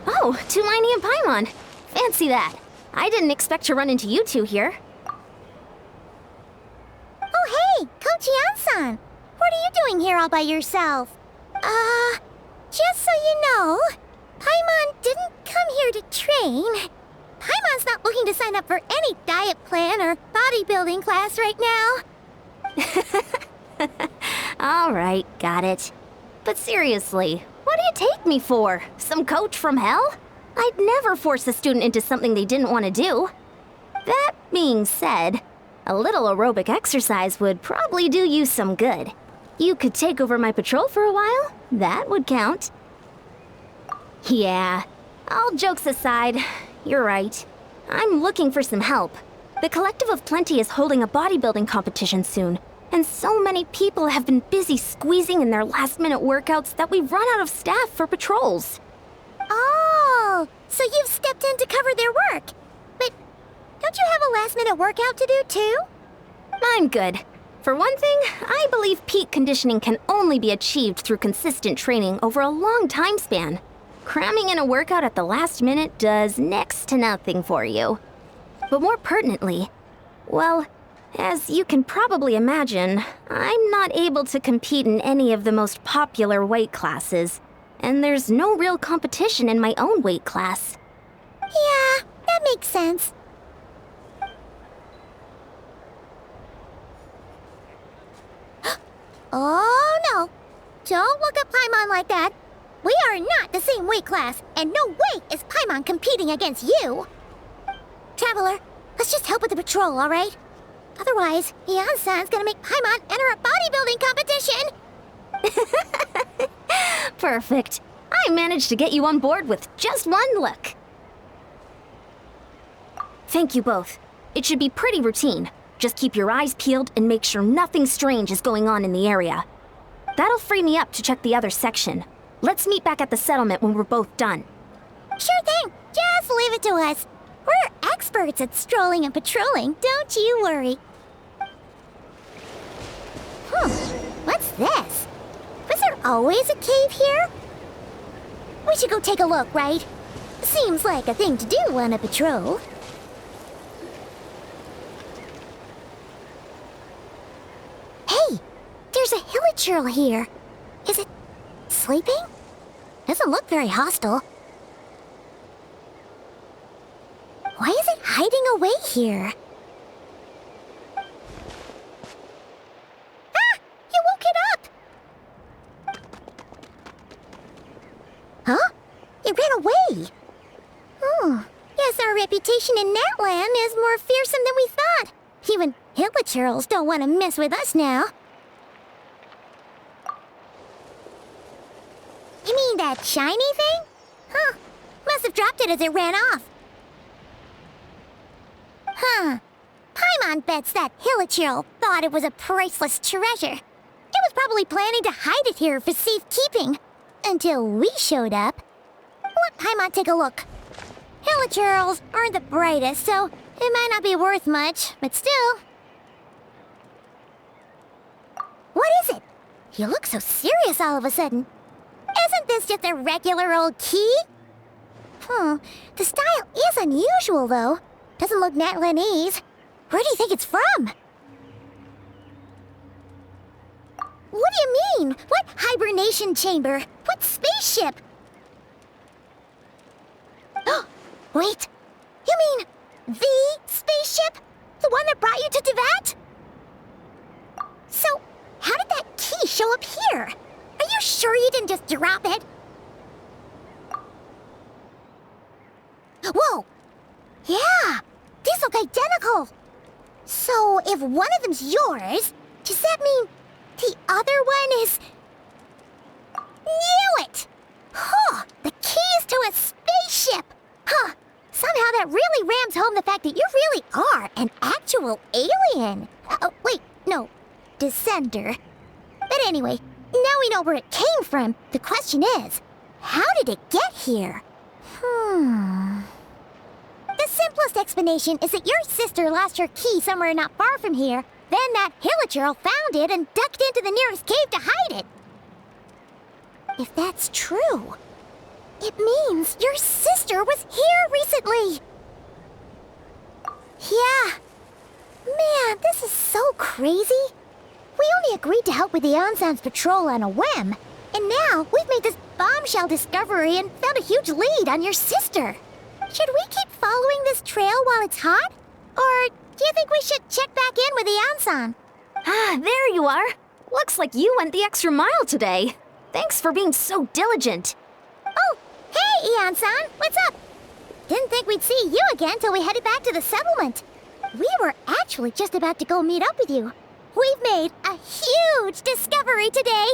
Oh, Tulani and Paimon. Fancy that. I didn't expect to run into you two here. Oh, hey, Coach Yan-san. What are you doing here all by yourself? Just so you know, Paimon didn't come here to train. Paimon's not looking to sign up for any diet plan or bodybuilding class right now. All right, got it. But seriously, what do you take me for? Some coach from hell? I'd never force a student into something they didn't want to do. That being said, a little aerobic exercise would probably do you some good. You could take over my patrol for a while. That would count. Yeah, all jokes aside, you're right. I'm looking for some help. The Collective of Plenty is holding a bodybuilding competition soon, and so many people have been busy squeezing in their last-minute workouts that we've run out of staff for patrols. Oh, so you've stepped in to cover their work. But don't you have a last-minute workout to do too? I'm good. For one thing, I believe peak conditioning can only be achieved through consistent training over a long time span. Cramming in a workout at the last minute does next to nothing for you. But more pertinently, well, as you can probably imagine, I'm not able to compete in any of the most popular weight classes, and there's no real competition in my own weight class. Yeah, that makes sense. Oh no! Don't look at Paimon like that. We are not the same weight class, and no way is Paimon competing against you! Traveler, let's just help with the patrol, alright? Otherwise, Yan-san's gonna make Paimon enter a bodybuilding competition! Perfect. I managed to get you on board with just one look. Thank you both. It should be pretty routine. Just keep your eyes peeled and make sure nothing strange is going on in the area. That'll free me up to check the other section. Let's meet back at the settlement when we're both done. Sure thing. Just leave it to us. We're experts at strolling and patrolling, don't you worry. What's this? Was there always a cave here? We should go take a look, right? Seems like a thing to do on a patrol. Hey, there's a hilichurl here. Is it sleeping? Doesn't look very hostile. Why is it hiding away here? Ah! You woke it up! Huh? It ran away! Oh, guess our reputation in that land is more fearsome than we thought. Even hilichurls don't want to mess with us now. You mean that shiny thing? Huh. Must have dropped it as it ran off. Huh. Paimon bets that hilichurl thought it was a priceless treasure. It was probably planning to hide it here for safekeeping. Until we showed up. Let Paimon take a look. Hilichurls aren't the brightest, so it might not be worth much, but still. What is it? You look so serious all of a sudden. Isn't this just a regular old key? The style is unusual, though. Doesn't look Natlanese. Where do you think it's from? What do you mean? What hibernation chamber? What spaceship? Oh, wait. You mean the spaceship? The one that brought you to Teyvat? So, how did that key show up here? Are you sure you didn't just drop it? Whoa! Yeah! These look identical! So, if one of them's yours, does that mean the other one is... Knew it! Huh! The keys to a spaceship! Huh! Somehow that really rams home the fact that you really are an actual alien! Oh, wait, no. Descender. But anyway, now we know where it came from. The question is, how did it get here? The simplest explanation is that your sister lost her key somewhere not far from here. Then that Hilichurl found it and ducked into the nearest cave to hide it. If that's true, it means your sister was here recently. Yeah. Man, this is so crazy. We only agreed to help with the Ansan's patrol on a whim. And now we've made this bombshell discovery and found a huge lead on your sister. Should we keep following this trail while it's hot? Or do you think we should check back in with the Ansan? Ah, there you are. Looks like you went the extra mile today. Thanks for being so diligent. Oh, hey, Ian-san, what's up? Didn't think we'd see you again till we headed back to the settlement. We were actually just about to go meet up with you. We've made a huge discovery today.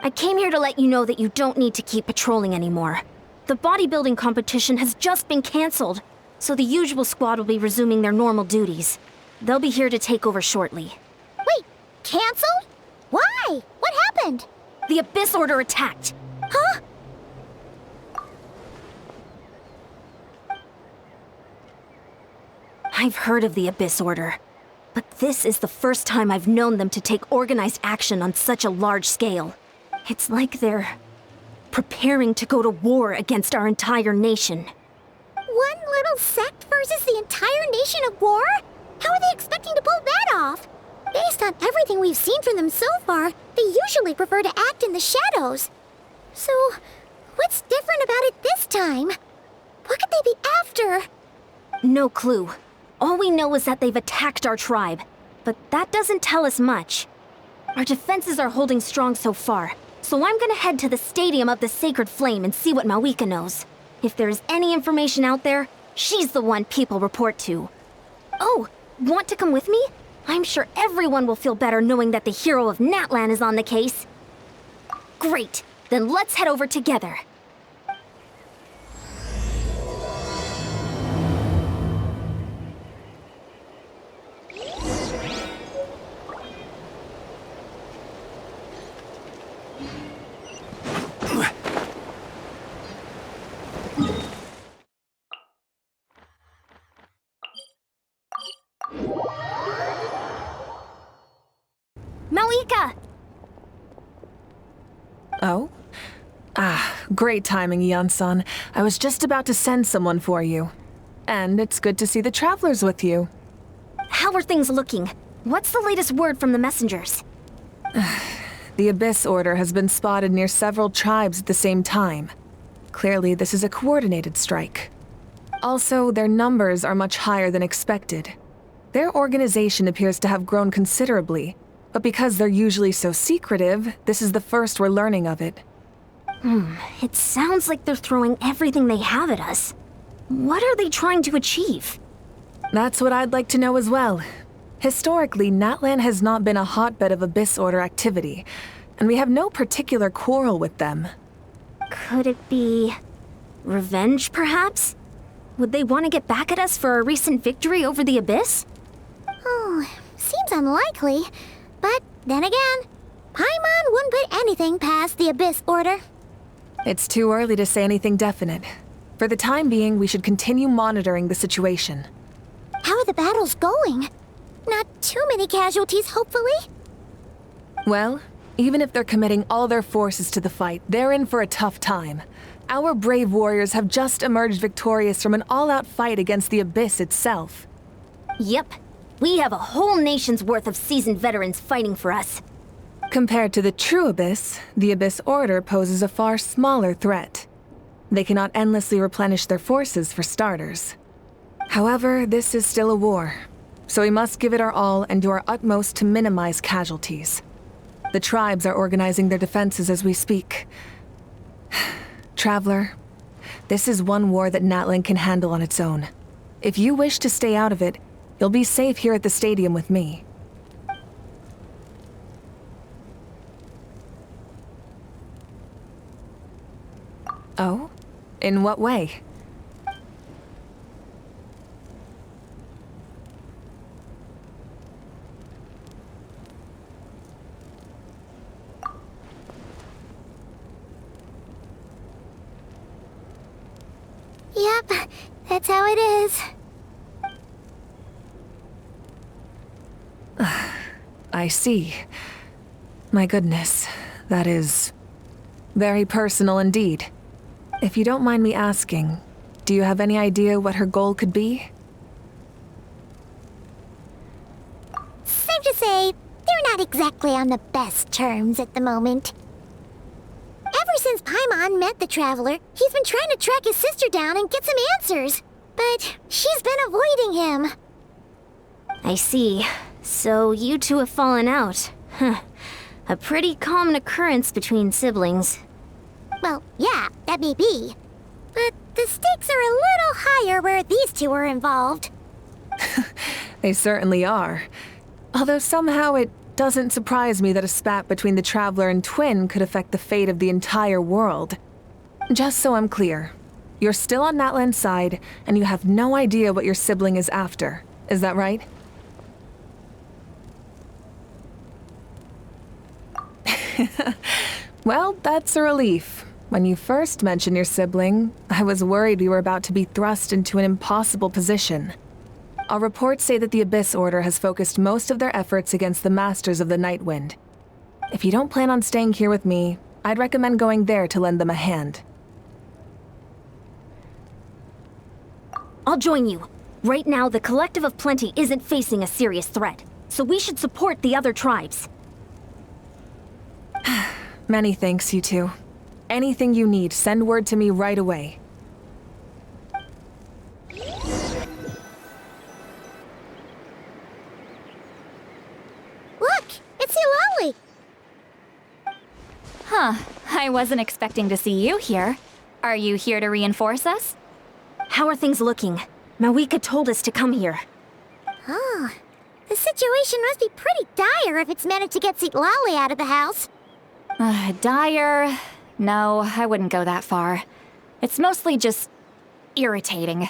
I came here to let you know that you don't need to keep patrolling anymore. The bodybuilding competition has just been canceled, so the usual squad will be resuming their normal duties. They'll be here to take over shortly. Wait, canceled? Why? What happened? The Abyss Order attacked. Huh? I've heard of the Abyss Order, but this is the first time I've known them to take organized action on such a large scale. It's like they're preparing to go to war against our entire nation. One little sect versus the entire nation at war? How are they expecting to pull that off? Based on everything we've seen from them so far, they usually prefer to act in the shadows. So, what's different about it this time? What could they be after? No clue. All we know is that they've attacked our tribe, but that doesn't tell us much. Our defenses are holding strong so far, so I'm gonna head to the Stadium of the Sacred Flame and see what Malika knows. If there's any information out there, she's the one people report to. Oh, want to come with me? I'm sure everyone will feel better knowing that the hero of Natlan is on the case. Great, then let's head over together. Malika! Oh? Great timing, Ian-san. I was just about to send someone for you. And it's good to see the travelers with you. How are things looking? What's the latest word from the messengers? The Abyss Order has been spotted near several tribes at the same time. Clearly, this is a coordinated strike. Also, their numbers are much higher than expected. Their organization appears to have grown considerably, but because they're usually so secretive, this is the first we're learning of it. It sounds like they're throwing everything they have at us. What are they trying to achieve? That's what I'd like to know as well. Historically, Natlan has not been a hotbed of Abyss Order activity, and we have no particular quarrel with them. Could it be revenge, perhaps? Would they want to get back at us for our recent victory over the Abyss? Oh, seems unlikely. But then again, Paimon wouldn't put anything past the Abyss Order. It's too early to say anything definite. For the time being, we should continue monitoring the situation. How are the battles going? Not too many casualties, hopefully? Well, even if they're committing all their forces to the fight, they're in for a tough time. Our brave warriors have just emerged victorious from an all-out fight against the Abyss itself. Yep. We have a whole nation's worth of seasoned veterans fighting for us. Compared to the true Abyss, the Abyss Order poses a far smaller threat. They cannot endlessly replenish their forces for starters. However, this is still a war, so we must give it our all and do our utmost to minimize casualties. The tribes are organizing their defenses as we speak. Traveler, this is one war that Natlan can handle on its own. If you wish to stay out of it, you'll be safe here at the stadium with me. Oh? In what way? that's how it is. I see. My goodness, that is very personal indeed. If you don't mind me asking, do you have any idea what her goal could be? Safe to say, they're not exactly on the best terms at the moment. Ever since Paimon met the Traveler, he's been trying to track his sister down and get some answers. But she's been avoiding him. I see. So you two have fallen out. Huh. A pretty common occurrence between siblings. Well, yeah, that may be. But the stakes are a little higher where these two are involved. They certainly are. Although somehow it doesn't surprise me that a spat between the Traveler and Twin could affect the fate of the entire world. Just so I'm clear, you're still on Natlan's side, and you have no idea what your sibling is after. Is that right? Well, that's a relief. When you first mentioned your sibling, I was worried we were about to be thrust into an impossible position. Our reports say that the Abyss Order has focused most of their efforts against the Masters of the Nightwind. If you don't plan on staying here with me, I'd recommend going there to lend them a hand. I'll join you. Right now, the Collective of Plenty isn't facing a serious threat, so we should support the other tribes. Many thanks, you two. Anything you need, send word to me right away. Look, it's Eulalie! Huh, I wasn't expecting to see you here. Are you here to reinforce us? How are things looking? Mawika told us to come here. Oh, the situation must be pretty dire if it's managed to get Eulalie out of the house. Dire? No, I wouldn't go that far. It's mostly just irritating.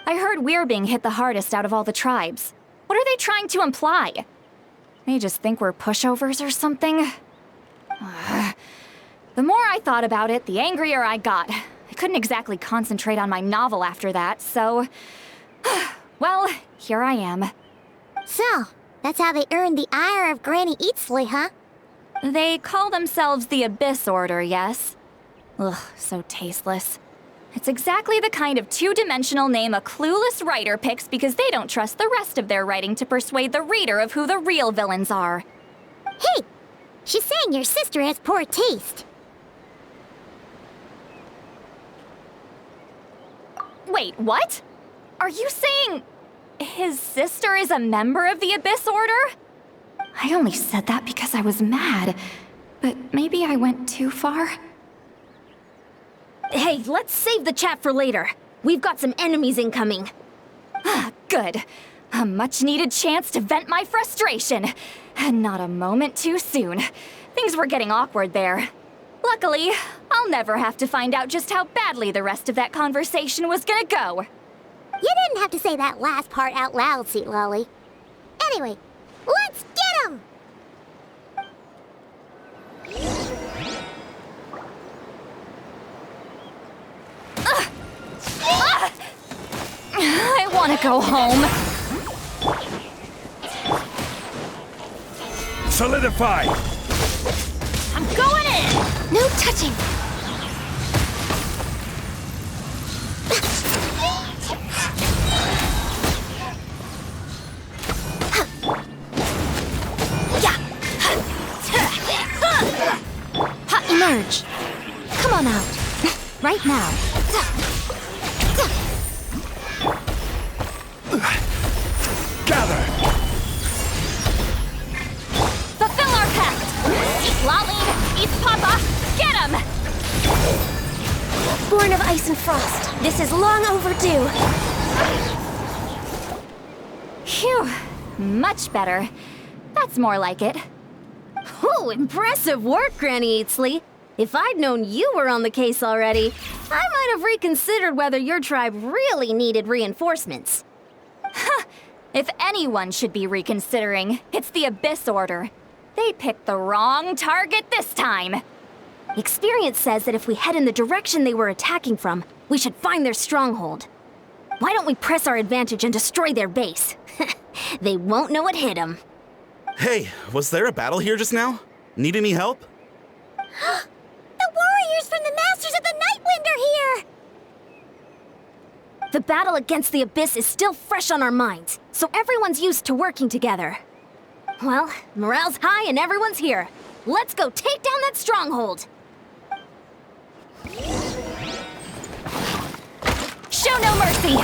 I heard we're being hit the hardest out of all the tribes. What are they trying to imply? They just think we're pushovers or something? The more I thought about it, the angrier I got. I couldn't exactly concentrate on my novel after that, so... well, here I am. So, that's how they earned the ire of Granny Eatsley, huh? They call themselves the Abyss Order, yes? Ugh, so tasteless. It's exactly the kind of two-dimensional name a clueless writer picks because they don't trust the rest of their writing to persuade the reader of who the real villains are. Hey! She's saying your sister has poor taste. Wait, what? Are you saying his sister is a member of the Abyss Order? I only said that because I was mad, but maybe I went too far. Hey, let's save the chat for later. We've got some enemies incoming. Good. A much-needed chance to vent my frustration. And not a moment too soon. Things were getting awkward there. Luckily, I'll never have to find out just how badly the rest of that conversation was gonna go. You didn't have to say that last part out loud, Eulalie. Anyway, let's get him! I want to go home. Solidify! I'm going in! No touching! Emerge. Come on out. Right now. Gather! Fulfill our pact! Eat Lolly, eat Papa, get him! Born of ice and frost. This is long overdue. Phew, much better. That's more like it. Oh, impressive work, Granny Eatsley. If I'd known you were on the case already, I might have reconsidered whether your tribe really needed reinforcements. If anyone should be reconsidering, it's the Abyss Order. They picked the wrong target this time. Experience says that if we head in the direction they were attacking from, we should find their stronghold. Why don't we press our advantage and destroy their base? They won't know it hit them. Hey, was there a battle here just now? Need any help? The warriors from the Masters of the Nightwind are here! The battle against the Abyss is still fresh on our minds, so everyone's used to working together. Well, morale's high and everyone's here. Let's go take down that stronghold! Show no mercy!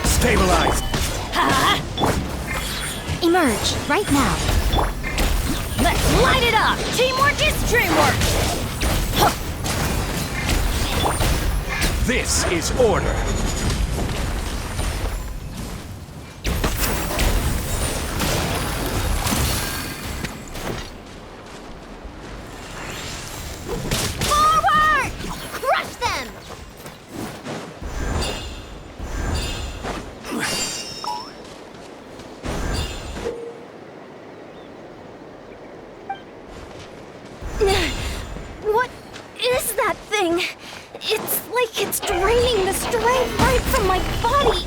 Stabilize! Emerge, right now. Let's light it up! Teamwork is dreamwork! This is order! Forward! Crush them! What is that thing? It's like it's draining the strength right from my body.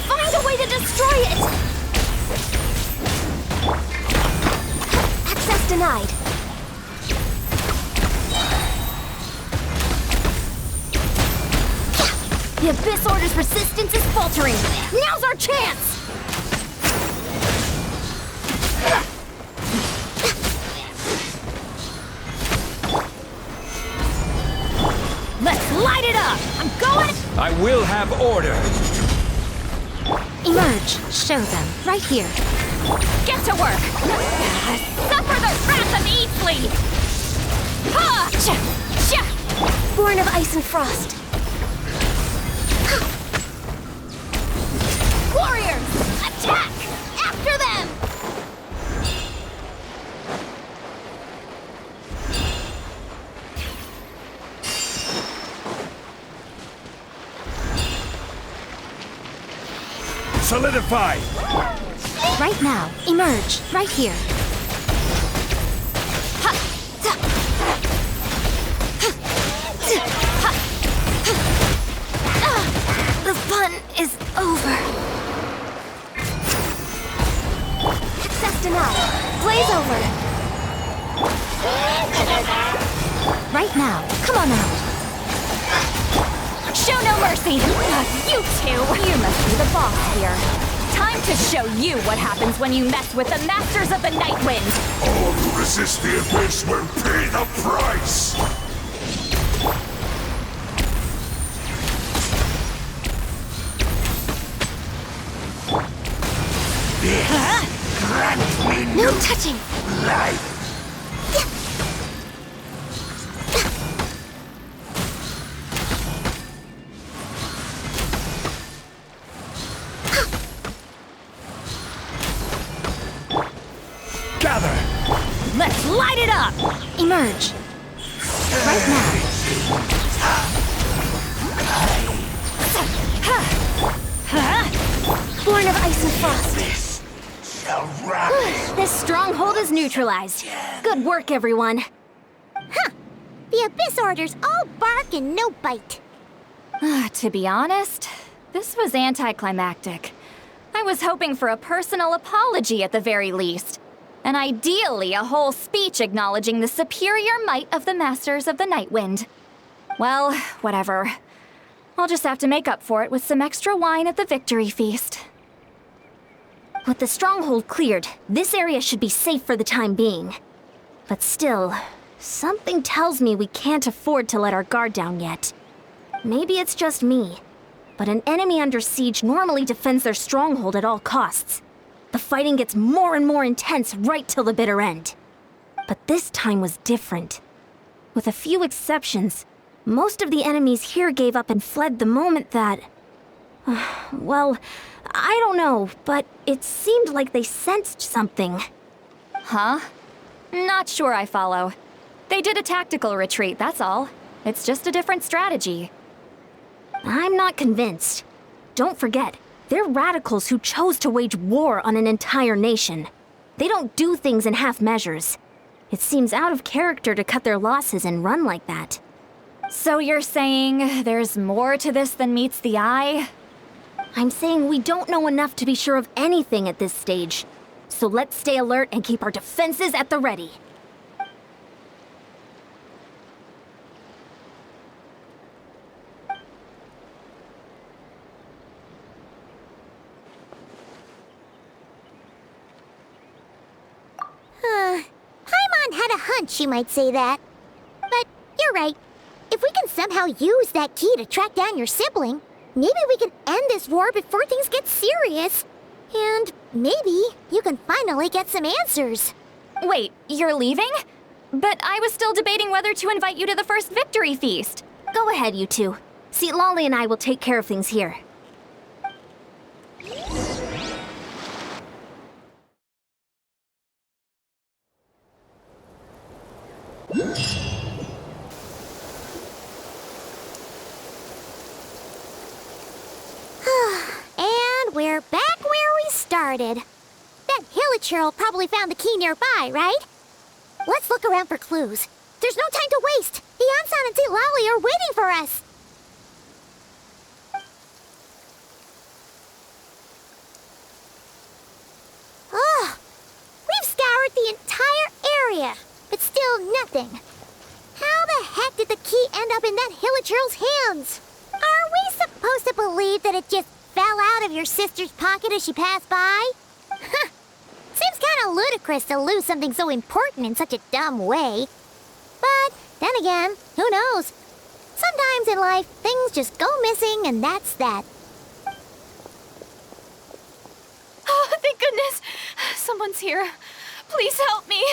Find a way to destroy it! Access denied. The Abyss Order's resistance is faltering. Now's our chance! Let's light it up! I'm going! I will have order! Emerge, show them, right here. Get to work! Suffer the wrath of Eastleigh! Ha! Born of ice and frost. Warriors! Attack! After them! Solidify! Right now, emerge, right here. The fun is over. Access denied. Blaze over. Right now, come on out. Show no mercy! You two! You must be the boss here. Time to show you what happens when you mess with the Masters of the Nightwind! All who resist the Abyss will pay the price! Grant me No touching. life! Gather! Let's light it up! Emerge. Right now. Born of ice and frost. This shall ravage! This stronghold is neutralized. Good work, everyone. The Abyss Order's all bark and no bite. To be honest, this was anticlimactic. I was hoping for a personal apology at the very least. And ideally, a whole speech acknowledging the superior might of the Masters of the Nightwind. Well, whatever. I'll just have to make up for it with some extra wine at the victory feast. With the stronghold cleared, this area should be safe for the time being. But still, something tells me we can't afford to let our guard down yet. Maybe it's just me, but an enemy under siege normally defends their stronghold at all costs. The fighting gets more and more intense right till the bitter end. But this time was different. With a few exceptions, most of the enemies here gave up and fled the moment that... well, I don't know, but it seemed like they sensed something. Huh? Not sure I follow. They did a tactical retreat, that's all. It's just a different strategy. I'm not convinced. Don't forget, they're radicals who chose to wage war on an entire nation. They don't do things in half measures. It seems out of character to cut their losses and run like that. So you're saying there's more to this than meets the eye? I'm saying we don't know enough to be sure of anything at this stage. So let's stay alert and keep our defenses at the ready. Paimon had a hunch you might say that. But you're right. If we can somehow use that key to track down your sibling, maybe we can end this war before things get serious. And maybe you can finally get some answers. Wait, you're leaving? But I was still debating whether to invite you to the first victory feast. Go ahead, you two. See, Lolly and I will take care of things here. And we're back where we started. That Hilichurl probably found the key nearby, right? Let's look around for clues. There's no time to waste. The Ansan and Lolly are waiting for us. Ugh. We've scoured the entire area, but still nothing. How the heck did the key end up in that Hilichurl's hands? Are we supposed to believe that it just fell out of your sister's pocket as she passed by? Seems kind of ludicrous to lose something so important in such a dumb way. But then again, who knows? Sometimes in life, things just go missing and that's that. Oh, thank goodness! Someone's here. Please help me.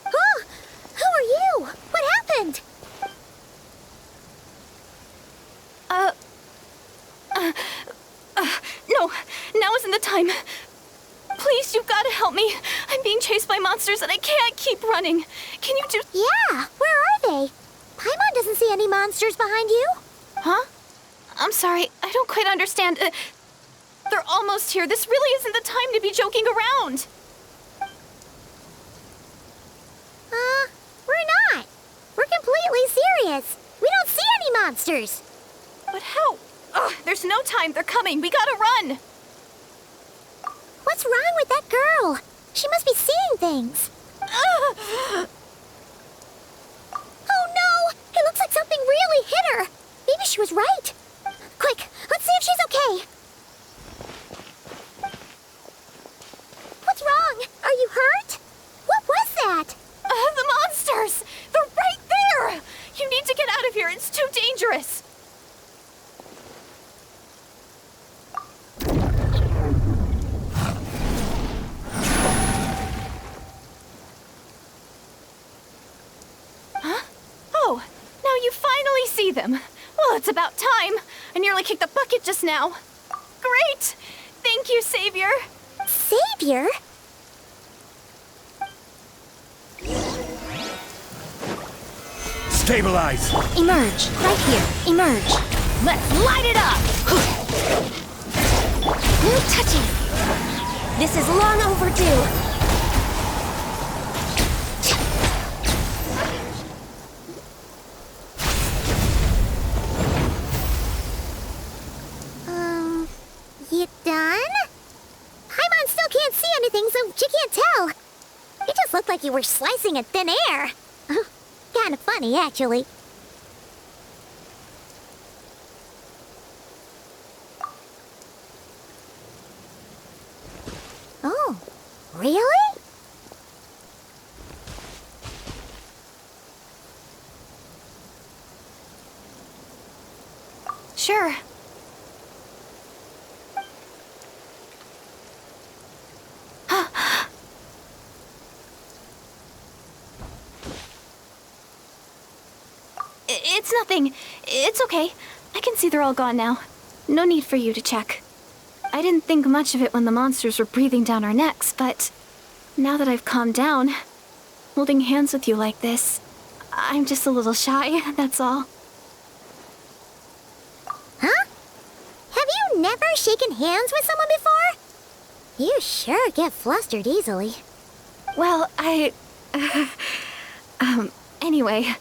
Oh, who are you? What happened? No, now isn't the time. Please, you've got to help me. I'm being chased by monsters and I can't keep running. Can you do... Yeah, where are they? Paimon doesn't see any monsters behind you. Huh? I'm sorry, I don't quite understand. They're almost here. This really isn't the time to be joking around. We're not. We're completely serious. We don't see any monsters. But how? Ugh, there's no time. They're coming. We gotta run. What's wrong with that girl? She must be seeing things. Oh no! It looks like something really hit her. Maybe she was right. Quick, let's see if she's okay. What's wrong? Are you hurt? What was that? The monsters! They're right there! You need to get out of here. It's too dangerous. Oh, now you finally see them. Well, it's about time. I nearly kicked the bucket just now. Great! Thank you, Savior. Savior? Stabilize! Emerge, right here. Emerge. Let's light it up! No touching! This is long overdue. You done? Paimon still can't see anything, so she can't tell. It just looked like you were slicing at thin air. Kind of funny, actually. Oh, really? Sure. It's nothing. It's okay. I can see they're all gone now. No need for you to check. I didn't think much of it when the monsters were breathing down our necks, but now that I've calmed down, holding hands with you like this, I'm just a little shy, that's all. Huh? Have you never shaken hands with someone before? You sure get flustered easily. Well, anyway,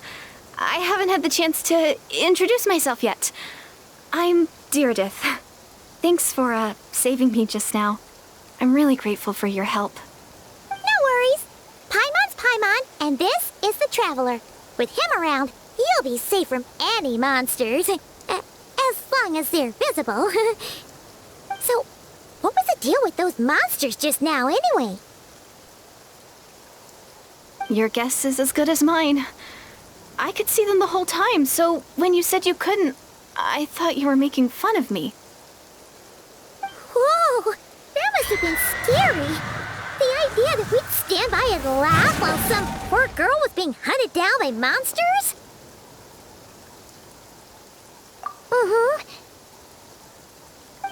I haven't had the chance to introduce myself yet. I'm Deirdith. Thanks for, saving me just now. I'm really grateful for your help. No worries. Paimon's Paimon, and this is the Traveler. With him around, you'll be safe from any monsters. As long as they're visible. So, what was the deal with those monsters just now, anyway? Your guess is as good as mine. I could see them the whole time, so when you said you couldn't, I thought you were making fun of me. Whoa! That must have been scary. The idea that we'd stand by and laugh while some poor girl was being hunted down by monsters?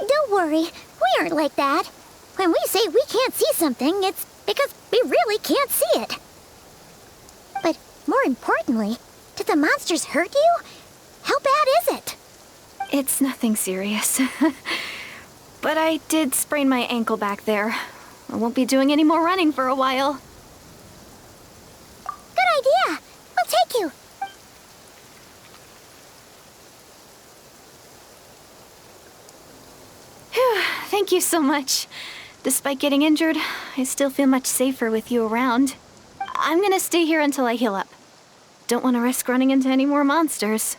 Don't worry, we aren't like that. When we say we can't see something, it's because we really can't see it. But more importantly, did the monsters hurt you? How bad is it? It's nothing serious. But I did sprain my ankle back there. I won't be doing any more running for a while. Good idea. We'll take you. Thank you so much. Despite getting injured, I still feel much safer with you around. I'm gonna stay here until I heal up. Don't want to risk running into any more monsters.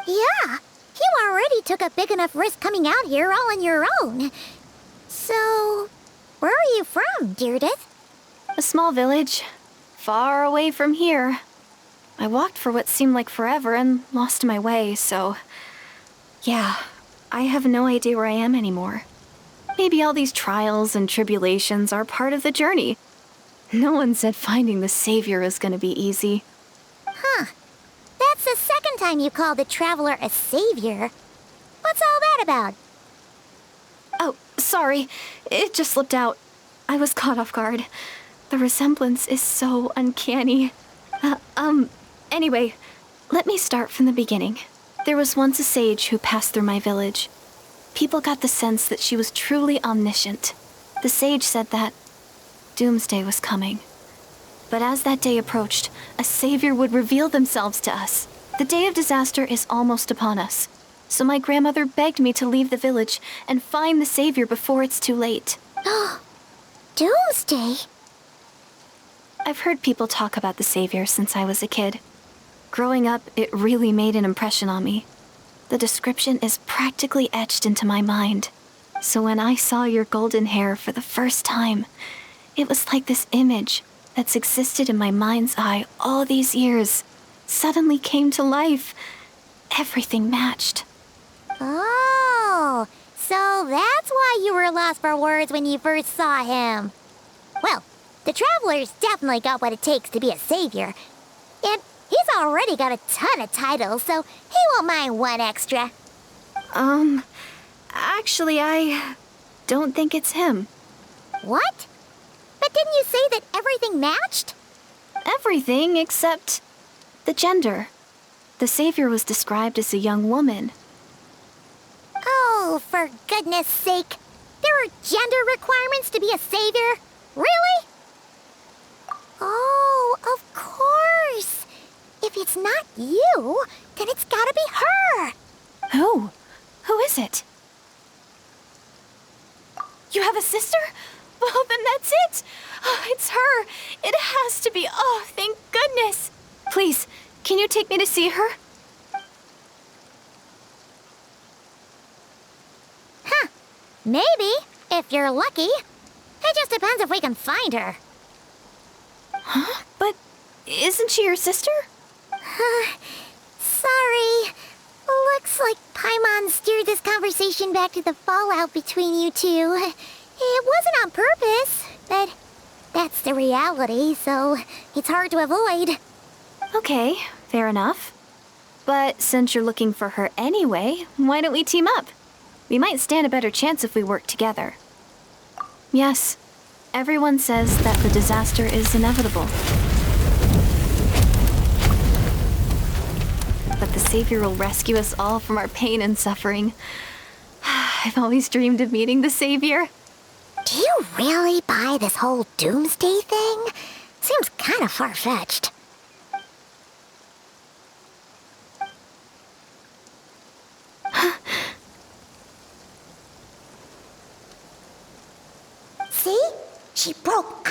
Yeah, you already took a big enough risk coming out here all on your own. So, where are you from, Deirdith? A small village, far away from here. I walked for what seemed like forever and lost my way, so... Yeah, I have no idea where I am anymore. Maybe all these trials and tribulations are part of the journey. No one said finding the Savior is gonna be easy. Huh. That's the second time you called the Traveler a savior. What's all that about? Oh, sorry. It just slipped out. I was caught off guard. The resemblance is so uncanny. Anyway, let me start from the beginning. There was once a sage who passed through my village. People got the sense that she was truly omniscient. The sage said that doomsday was coming. But as that day approached, a savior would reveal themselves to us. The day of disaster is almost upon us. So my grandmother begged me to leave the village and find the savior before it's too late. Doomsday? I've heard people talk about the savior since I was a kid. Growing up, it really made an impression on me. The description is practically etched into my mind. So when I saw your golden hair for the first time, it was like this image that's existed in my mind's eye all these years suddenly came to life. Everything matched. Oh, so that's why you were lost for words when you first saw him. Well, the Traveler's definitely got what it takes to be a savior. And he's already got a ton of titles, so he won't mind one extra. Actually, I don't think it's him. What? But didn't you say that everything matched? Everything except the gender. The savior was described as a young woman. Oh, for goodness sake. There are gender requirements to be a savior? Really? Oh, of course. If it's not you, then it's gotta be her. Who? Who is it? You have a sister? Well, then that's it. Oh, it's her. It has to be. Oh, thank goodness. Please, can you take me to see her? Huh. Maybe, if you're lucky. It just depends if we can find her. Huh? But isn't she your sister? Sorry. Looks like Paimon steered this conversation back to the fallout between you two. It wasn't on purpose, but that's the reality, so it's hard to avoid. Okay, fair enough. But since you're looking for her anyway, why don't we team up? We might stand a better chance if we work together. Yes, everyone says that the disaster is inevitable. But the Savior will rescue us all from our pain and suffering. I've always dreamed of meeting the Savior. Do you really buy this whole doomsday thing? Seems kind of far-fetched.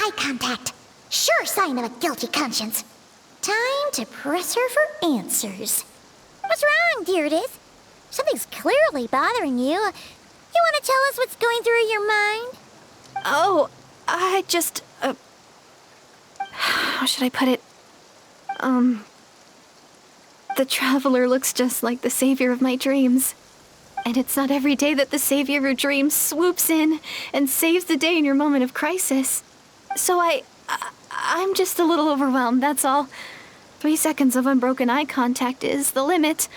eye contact. Sure sign of a guilty conscience. Time to press her for answers. What's wrong, Deirdis? Something's clearly bothering you. You want to tell us what's going through your mind? Oh, I just, how should I put it? The Traveler looks just like the savior of my dreams. And it's not every day that the savior of your dreams swoops in and saves the day in your moment of crisis. So I'm just a little overwhelmed, that's all. 3 seconds of unbroken eye contact is the limit.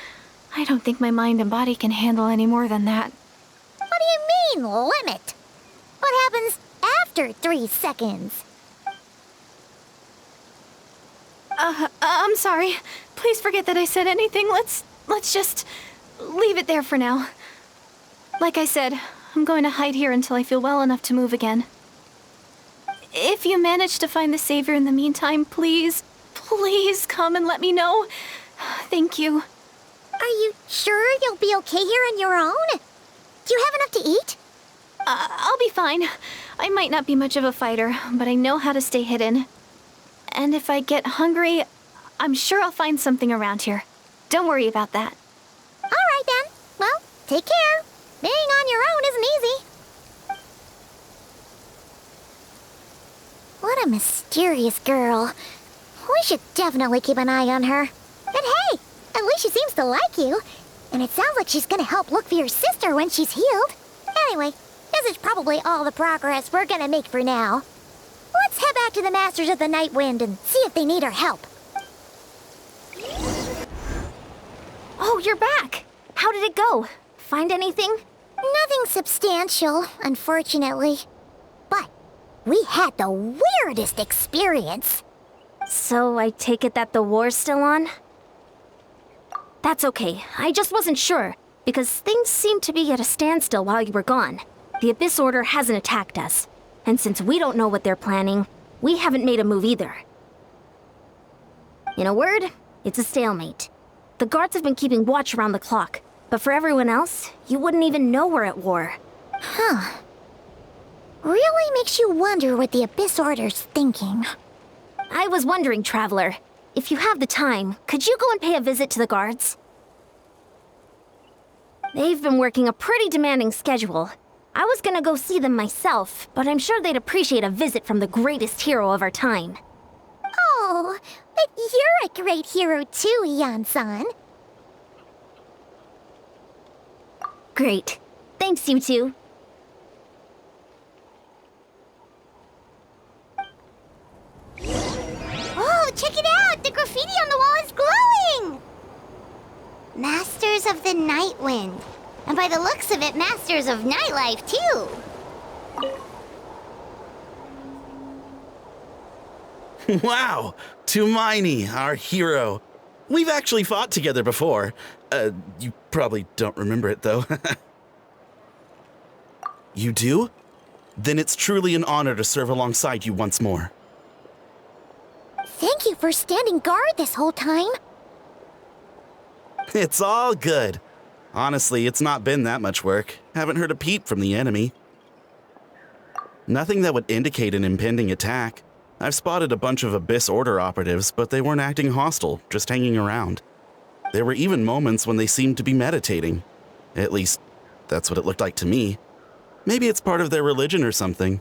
I don't think my mind and body can handle any more than that. What do you mean, limit? What happens after 3 seconds? I'm sorry. Please forget that I said anything. Let's just leave it there for now. Like I said, I'm going to hide here until I feel well enough to move again. If you manage to find the savior in the meantime, please come and let me know. Thank you. Are you sure you'll be okay here on your own? Do you have enough to eat? I'll be fine. I might not be much of a fighter, but I know how to stay hidden. And if I get hungry, I'm sure I'll find something around here. Don't worry about that. All right, then. Well, take care. Being on your own isn't easy. What a mysterious girl. We should definitely keep an eye on her. But hey, at least she seems to like you. And it sounds like she's gonna help look for your sister when she's healed. Anyway, this is probably all the progress we're gonna make for now. Let's head back to the Masters of the Night Wind and see if they need our help. Oh, you're back. How did it go? Find anything? Nothing substantial, unfortunately. But we had the weirdest experience. So I take it that the war's still on? That's okay. I just wasn't sure, because things seemed to be at a standstill while you were gone. The Abyss Order hasn't attacked us. And since we don't know what they're planning, we haven't made a move either. In a word, it's a stalemate. The guards have been keeping watch around the clock, but for everyone else, you wouldn't even know we're at war. Huh. Really makes you wonder what the Abyss Order's thinking. I was wondering, Traveler, if you have the time, could you go and pay a visit to the guards? They've been working a pretty demanding schedule. I was gonna go see them myself, but I'm sure they'd appreciate a visit from the greatest hero of our time. Oh, but you're a great hero too, Ian-san. Great. Thanks, you two. Oh, check it out! The graffiti on the wall is glowing! Masters of the Night Wind. And by the looks of it, masters of nightlife, too. Wow! Tumaini, our hero. We've actually fought together before. You probably don't remember it, though. You do? Then it's truly an honor to serve alongside you once more. Thank you for standing guard this whole time. It's all good. Honestly, it's not been that much work. Haven't heard a peep from the enemy. Nothing that would indicate an impending attack. I've spotted a bunch of Abyss Order operatives, but they weren't acting hostile, just hanging around. There were even moments when they seemed to be meditating. At least, that's what it looked like to me. Maybe it's part of their religion or something.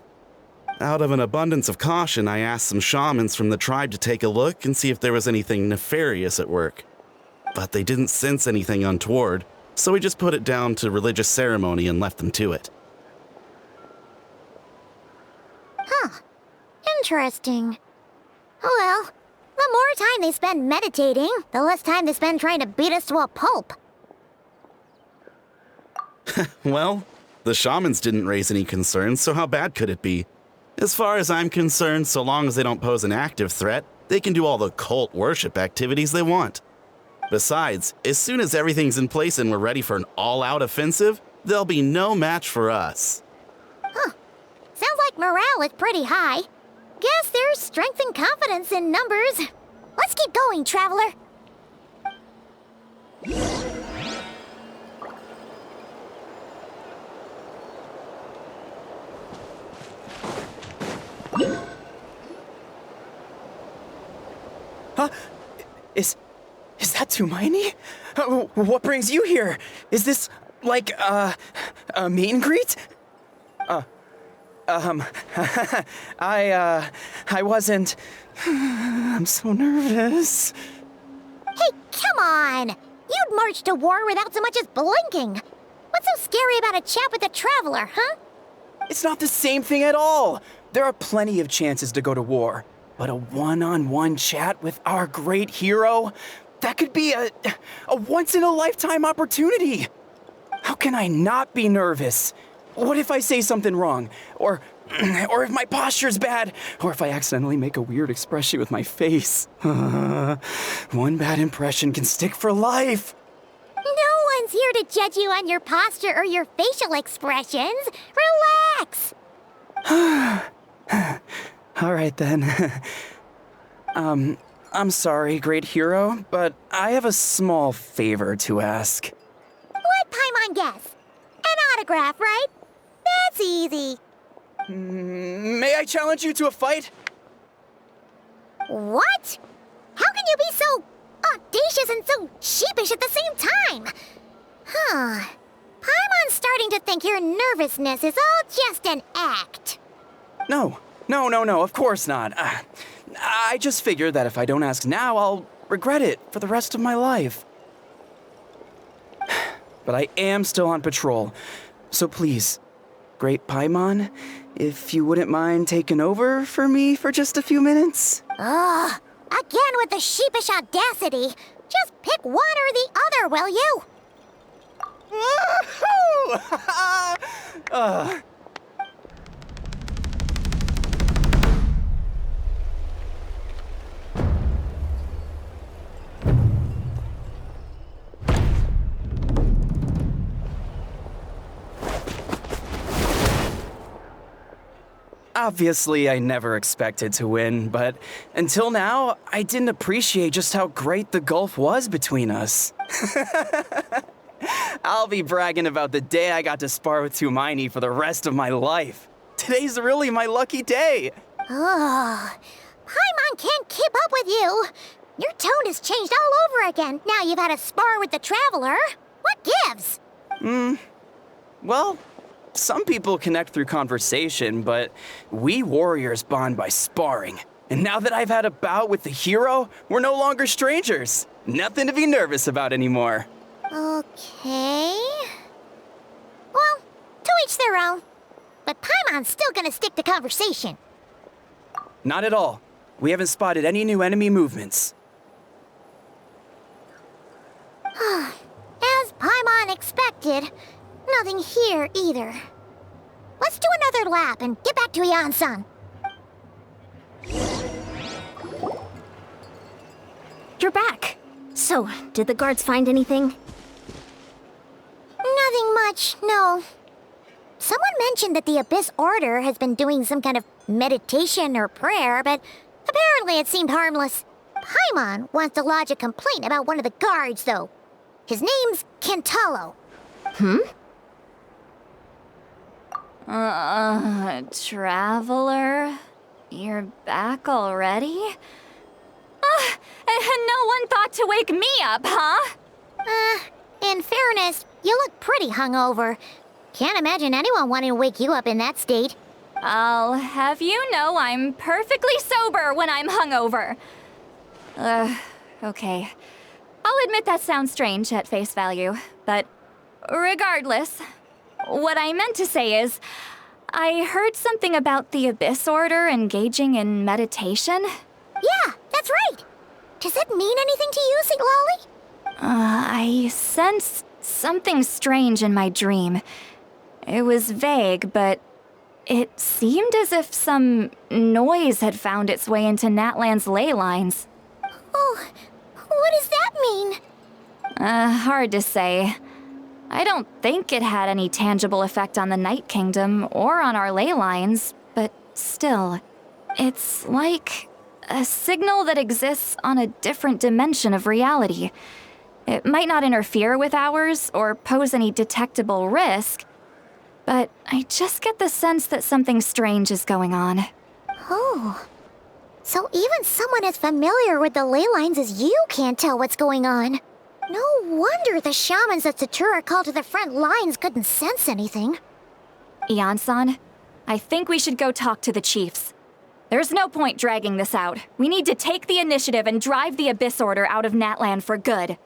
Out of an abundance of caution, I asked some shamans from the tribe to take a look and see if there was anything nefarious at work. But they didn't sense anything untoward, so we just put it down to religious ceremony and left them to it. Huh. Interesting. Oh well, the more time they spend meditating, the less time they spend trying to beat us to a pulp. Well, the shamans didn't raise any concerns, so how bad could it be? As far as I'm concerned, so long as they don't pose an active threat, they can do all the cult worship activities they want. Besides, as soon as everything's in place and we're ready for an all-out offensive, there'll be no match for us. Huh. Sounds like morale is pretty high. Guess there's strength and confidence in numbers. Let's keep going, Traveler. Huh? Is that Tumaini? What brings you here? Is this, like, a meet and greet? I wasn't... I'm so nervous. Hey, come on! You'd march to war without so much as blinking. What's so scary about a chat with a traveler, huh? It's not the same thing at all. There are plenty of chances to go to war. But a one-on-one chat with our great hero? That could be a once-in-a-lifetime opportunity. How can I not be nervous? What if I say something wrong? Or if my posture's bad? Or if I accidentally make a weird expression with my face? One bad impression can stick for life. No one's here to judge you on your posture or your facial expressions. Relax! All right then. I'm sorry, great hero, but I have a small favor to ask. Let Paimon guess. An autograph, right? That's easy. May I challenge you to a fight? What? How can you be so audacious and so sheepish at the same time? Huh. Paimon's starting to think your nervousness is all just an act. No, of course not. I just figured that if I don't ask now, I'll regret it for the rest of my life. But I am still on patrol, so please, Great Paimon, if you wouldn't mind taking over for me for just a few minutes? Ugh, again with the sheepish audacity. Just pick one or the other, will you? Woohoo! Obviously, I never expected to win, but until now, I didn't appreciate just how great the gulf was between us. I'll be bragging about the day I got to spar with Tumaini for the rest of my life. Today's really my lucky day. Ugh. Paimon can't keep up with you. Your tone has changed all over again now you've had a spar with the Traveler. What gives? Well, some people connect through conversation, but we warriors bond by sparring. And now that I've had a bout with the hero, we're no longer strangers. Nothing to be nervous about anymore. Okay. Well, to each their own. But Paimon's still gonna stick to conversation. Not at all. We haven't spotted any new enemy movements. As Paimon expected, nothing here either. Let's do another lap and get back to Yan-san. You're back. So, did the guards find anything? Nothing much, no. Someone mentioned that the Abyss Order has been doing some kind of meditation or prayer, but apparently it seemed harmless. Paimon wants to lodge a complaint about one of the guards, though. His name's Kentaro. Traveler? You're back already? And no one thought to wake me up, huh? In fairness, you look pretty hungover. Can't imagine anyone wanting to wake you up in that state. I'll have you know I'm perfectly sober when I'm hungover. Okay. I'll admit that sounds strange at face value, but regardless, what I meant to say is, I heard something about the Abyss Order engaging in meditation. Yeah, that's right. Does it mean anything to you, St. Lolly? I sensed something strange in my dream. It was vague, but it seemed as if some noise had found its way into Natlan's ley lines. Oh, what does that mean? Hard to say. I don't think it had any tangible effect on the Night Kingdom or on our ley lines, but still, it's like a signal that exists on a different dimension of reality. It might not interfere with ours or pose any detectable risk, but I just get the sense that something strange is going on. Oh. So even someone as familiar with the ley lines as you can't tell what's going on. No wonder the shamans that Satura called to the front lines couldn't sense anything. Ian-san, I think we should go talk to the chiefs. There's no point dragging this out. We need to take the initiative and drive the Abyss Order out of Natlan for good.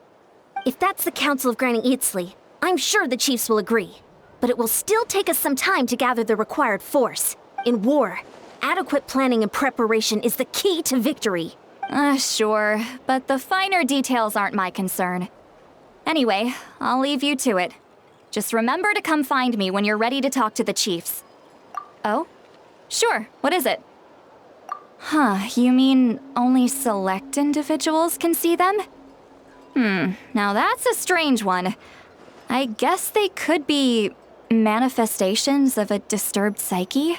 If that's the Council of Granny Eatsley, I'm sure the chiefs will agree. But it will still take us some time to gather the required force. In war, adequate planning and preparation is the key to victory. Sure, but the finer details aren't my concern. Anyway, I'll leave you to it. Just remember to come find me when you're ready to talk to the chiefs. Oh? Sure, what is it? Huh, you mean only select individuals can see them? Now that's a strange one. I guess they could be manifestations of a disturbed psyche?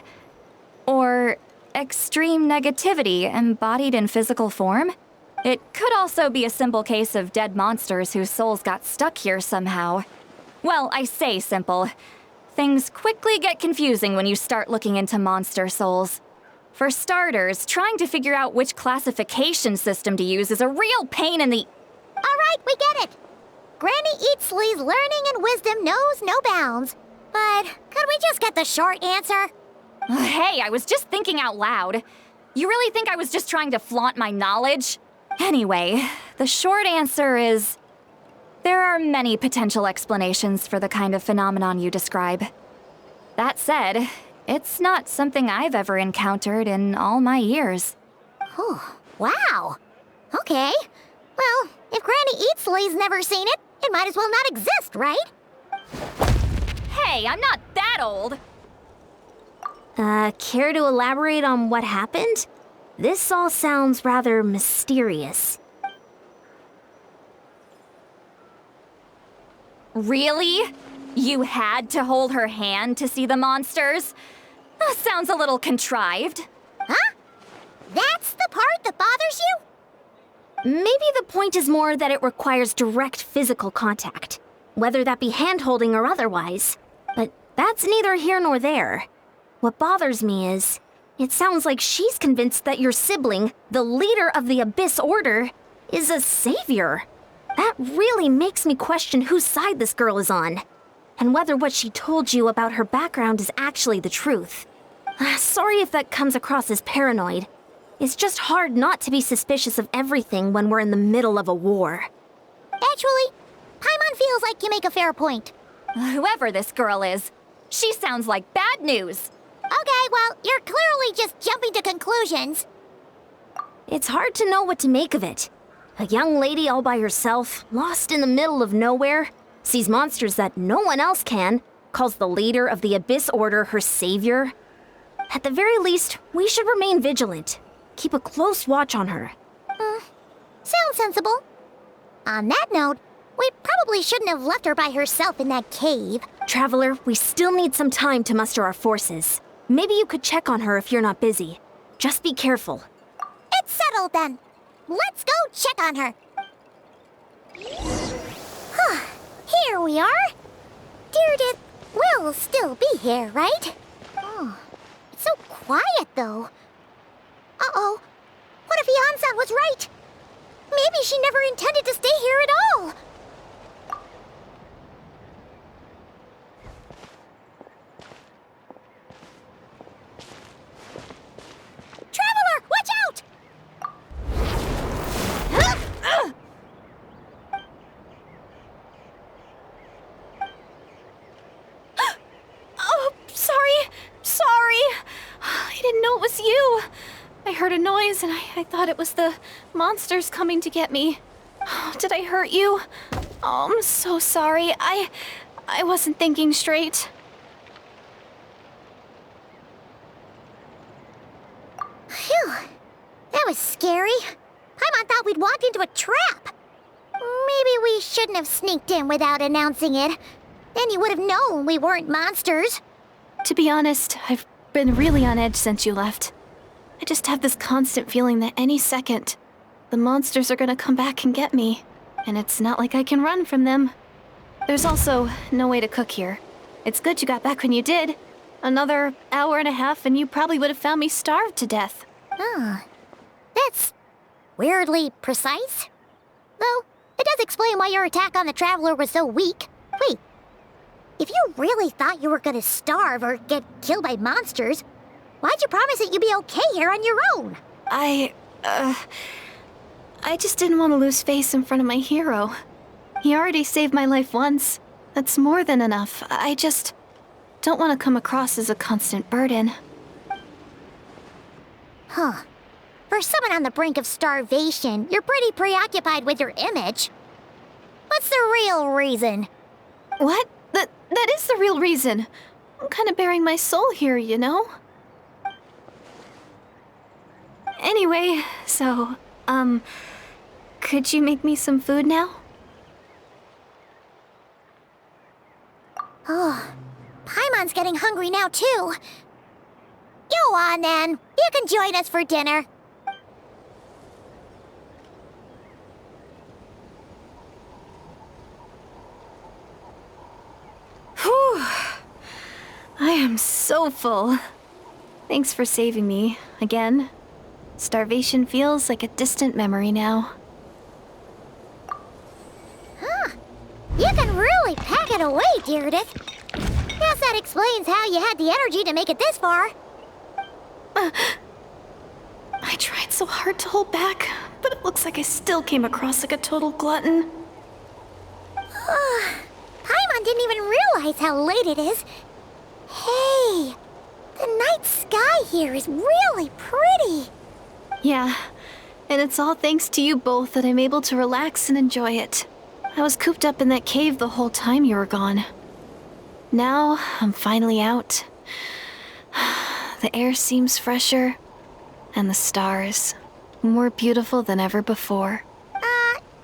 Or extreme negativity embodied in physical form? It could also be a simple case of dead monsters whose souls got stuck here somehow. Well, I say simple. Things quickly get confusing when you start looking into monster souls. For starters, trying to figure out which classification system to use is a real pain in the... Alright, we get it. Granny Eatsley's learning and wisdom knows no bounds. But could we just get the short answer? Hey, I was just thinking out loud. You really think I was just trying to flaunt my knowledge? Anyway, the short answer is... there are many potential explanations for the kind of phenomenon you describe. That said, it's not something I've ever encountered in all my years. Oh, wow. Okay. Well, if Granny Eatsley's never seen it, it might as well not exist, right? Hey, I'm not that old! Care to elaborate on what happened? This all sounds rather mysterious. Really? You had to hold her hand to see the monsters? Sounds a little contrived. Huh? That's the part that bothers you? Maybe the point is more that it requires direct physical contact, whether that be hand-holding or otherwise. But that's neither here nor there. What bothers me is, it sounds like she's convinced that your sibling, the leader of the Abyss Order, is a savior. That really makes me question whose side this girl is on, and whether what she told you about her background is actually the truth. Sorry if that comes across as paranoid. It's just hard not to be suspicious of everything when we're in the middle of a war. Actually, Paimon feels like you make a fair point. Whoever this girl is, she sounds like bad news. Okay, well, you're clearly just jumping to conclusions. It's hard to know what to make of it. A young lady all by herself, lost in the middle of nowhere, sees monsters that no one else can, calls the leader of the Abyss Order her savior. At the very least, we should remain vigilant. Keep a close watch on her. Sounds sensible. On that note, we probably shouldn't have left her by herself in that cave. Traveler, we still need some time to muster our forces. Maybe you could check on her if you're not busy. Just be careful. It's settled then. Let's go check on her. Here we are. Deirdre will still be here, right? Oh, it's so quiet though. Uh-oh. What if Ian-san was right? Maybe she never intended to stay here at all. Traveler, watch out! Oh, sorry. I didn't know it was you. I heard a noise and I thought it was the monsters coming to get me. Oh, did I hurt you? Oh, I'm so sorry. I wasn't thinking straight. Phew. That was scary. Paimon thought we'd walked into a trap. Maybe we shouldn't have sneaked in without announcing it. Then you would have known we weren't monsters. To be honest, I've been really on edge since you left. I just have this constant feeling that any second, the monsters are gonna come back and get me. And it's not like I can run from them. There's also no way to cook here. It's good you got back when you did. Another hour and a half and you probably would have found me starved to death. Oh. weirdly precise. Though, it does explain why your attack on the Traveler was so weak. Wait, if you really thought you were gonna starve or get killed by monsters, why'd you promise that you'd be okay here on your own? I just didn't want to lose face in front of my hero. He already saved my life once. That's more than enough. I just don't want to come across as a constant burden. Huh. For someone on the brink of starvation, you're pretty preoccupied with your image. What's the real reason? What? That is the real reason. I'm kind of bearing my soul here, you know? Anyway, so, could you make me some food now? Oh, Paimon's getting hungry now, too. Go on, then. You can join us for dinner. Whew. I am so full. Thanks for saving me, again. Starvation feels like a distant memory now. Huh. You can really pack it away, Deirdith. Guess that explains how you had the energy to make it this far. I tried so hard to hold back, but it looks like I still came across like a total glutton. Paimon didn't even realize how late it is. Hey, the night sky here is really pretty. Yeah, and it's all thanks to you both that I'm able to relax and enjoy it. I was cooped up in that cave the whole time you were gone. Now, I'm finally out. The air seems fresher, and the stars more beautiful than ever before.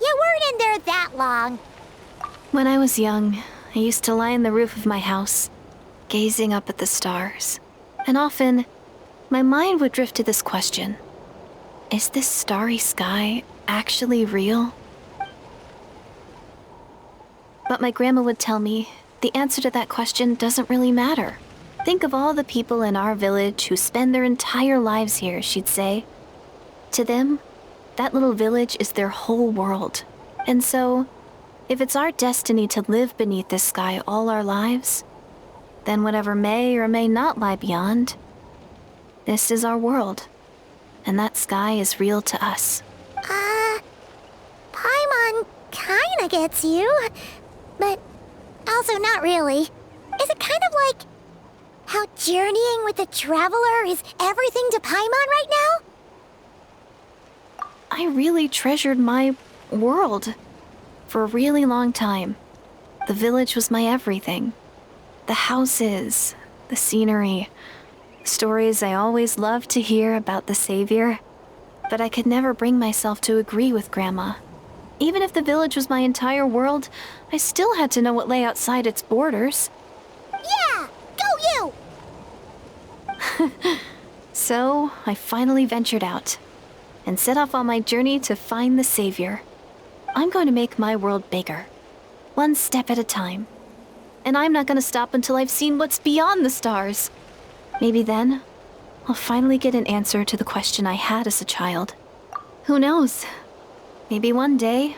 You weren't in there that long. When I was young, I used to lie on the roof of my house, gazing up at the stars. And often, my mind would drift to this question. Is this starry sky actually real? But my grandma would tell me the answer to that question doesn't really matter. Think of all the people in our village who spend their entire lives here, she'd say. To them, that little village is their whole world. And so, if it's our destiny to live beneath this sky all our lives, then whatever may or may not lie beyond, this is our world. And that sky is real to us. Paimon kinda gets you, but also not really. Is it kind of like how journeying with the Traveler is everything to Paimon right now? I really treasured my world. For a really long time, the village was my everything. The houses, the scenery, stories I always loved to hear about the Savior. But I could never bring myself to agree with Grandma. Even if the village was my entire world, I still had to know what lay outside its borders. Yeah! Go you! So, I finally ventured out and set off on my journey to find the Savior. I'm going to make my world bigger, one step at a time. And I'm not going to stop until I've seen what's beyond the stars. Maybe then, I'll finally get an answer to the question I had as a child. Who knows? Maybe one day,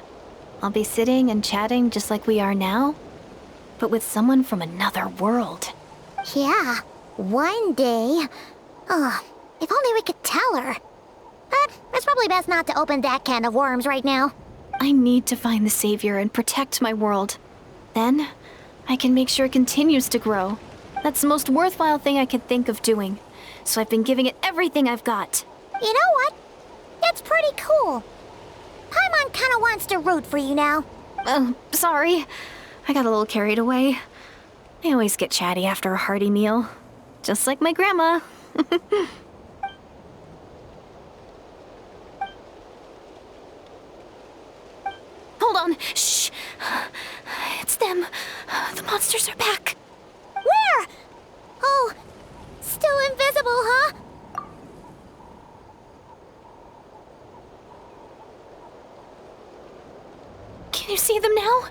I'll be sitting and chatting just like we are now, but with someone from another world. Yeah, one day. Oh, if only we could tell her. But it's probably best not to open that can of worms right now. I need to find the Savior and protect my world. Then, I can make sure it continues to grow. That's the most worthwhile thing I could think of doing. So I've been giving it everything I've got. You know what? That's pretty cool. Paimon kinda wants to root for you now. Oh, sorry. I got a little carried away. I always get chatty after a hearty meal. Just like my grandma. Hold on. Shh. It's them. The monsters are back. Where? Oh, still invisible, huh? Can you see them now?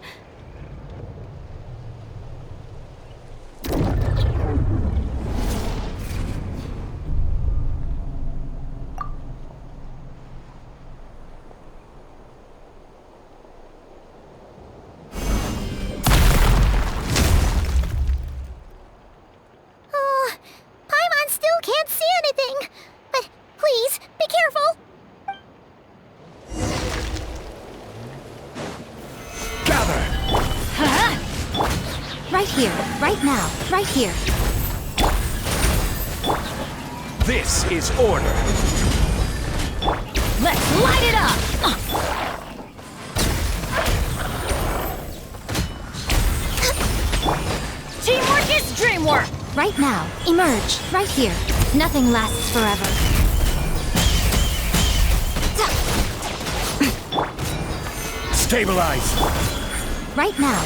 here, right now, right here. This is order. Let's light it up! Teamwork is dreamwork! Right now, emerge, right here. Nothing lasts forever. Stabilize. Right now.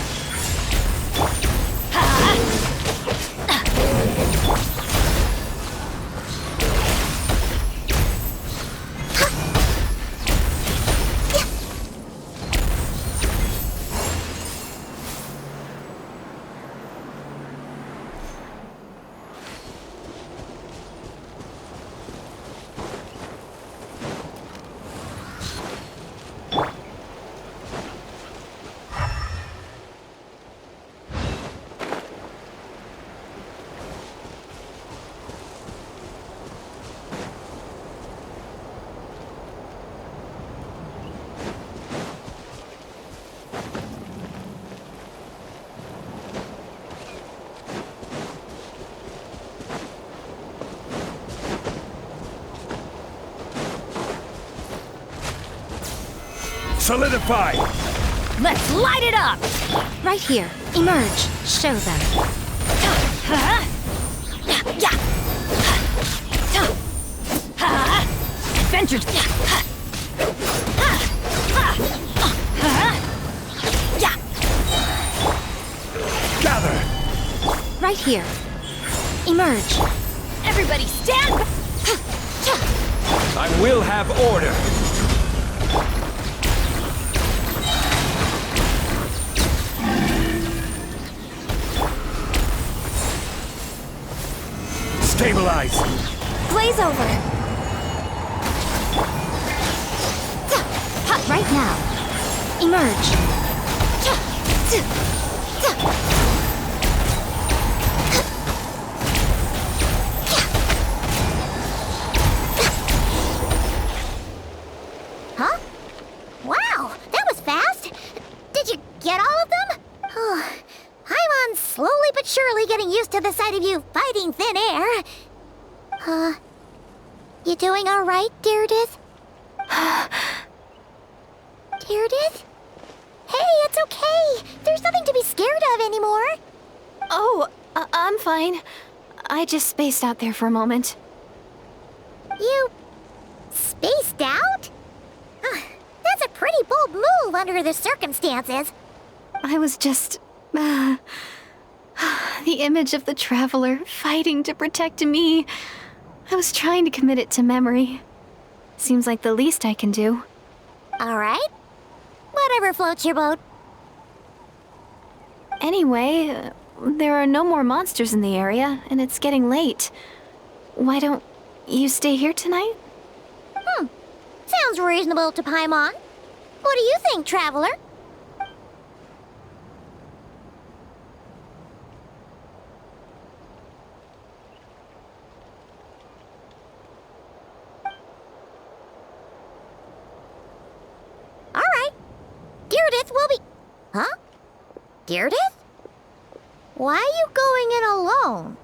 Solidify. Let's light it up! Right here, emerge, show them. Adventure. Gather. Right here. Emerge. Everybody stand! I will have order. Stabilize. Blaze over. Right now. Emerge. Huh? Wow, that was fast. Did you get all of them? Oh, Paimon's slowly but surely getting used to the sight of you fighting thin air. You doing all right, Deirdith? Deirdith? Hey, it's okay. There's nothing to be scared of anymore. Oh, I'm fine. I just spaced out there for a moment. You spaced out? That's a pretty bold move under the circumstances. I was just... the image of the Traveler fighting to protect me. I was trying to commit it to memory. Seems like the least I can do. All right. Whatever floats your boat. Anyway, there are no more monsters in the area, and it's getting late. Why don't you stay here tonight? Sounds reasonable to Paimon. What do you think, Traveler? All right. Deirdith will be... Huh? Deirdith? Why are you going in alone?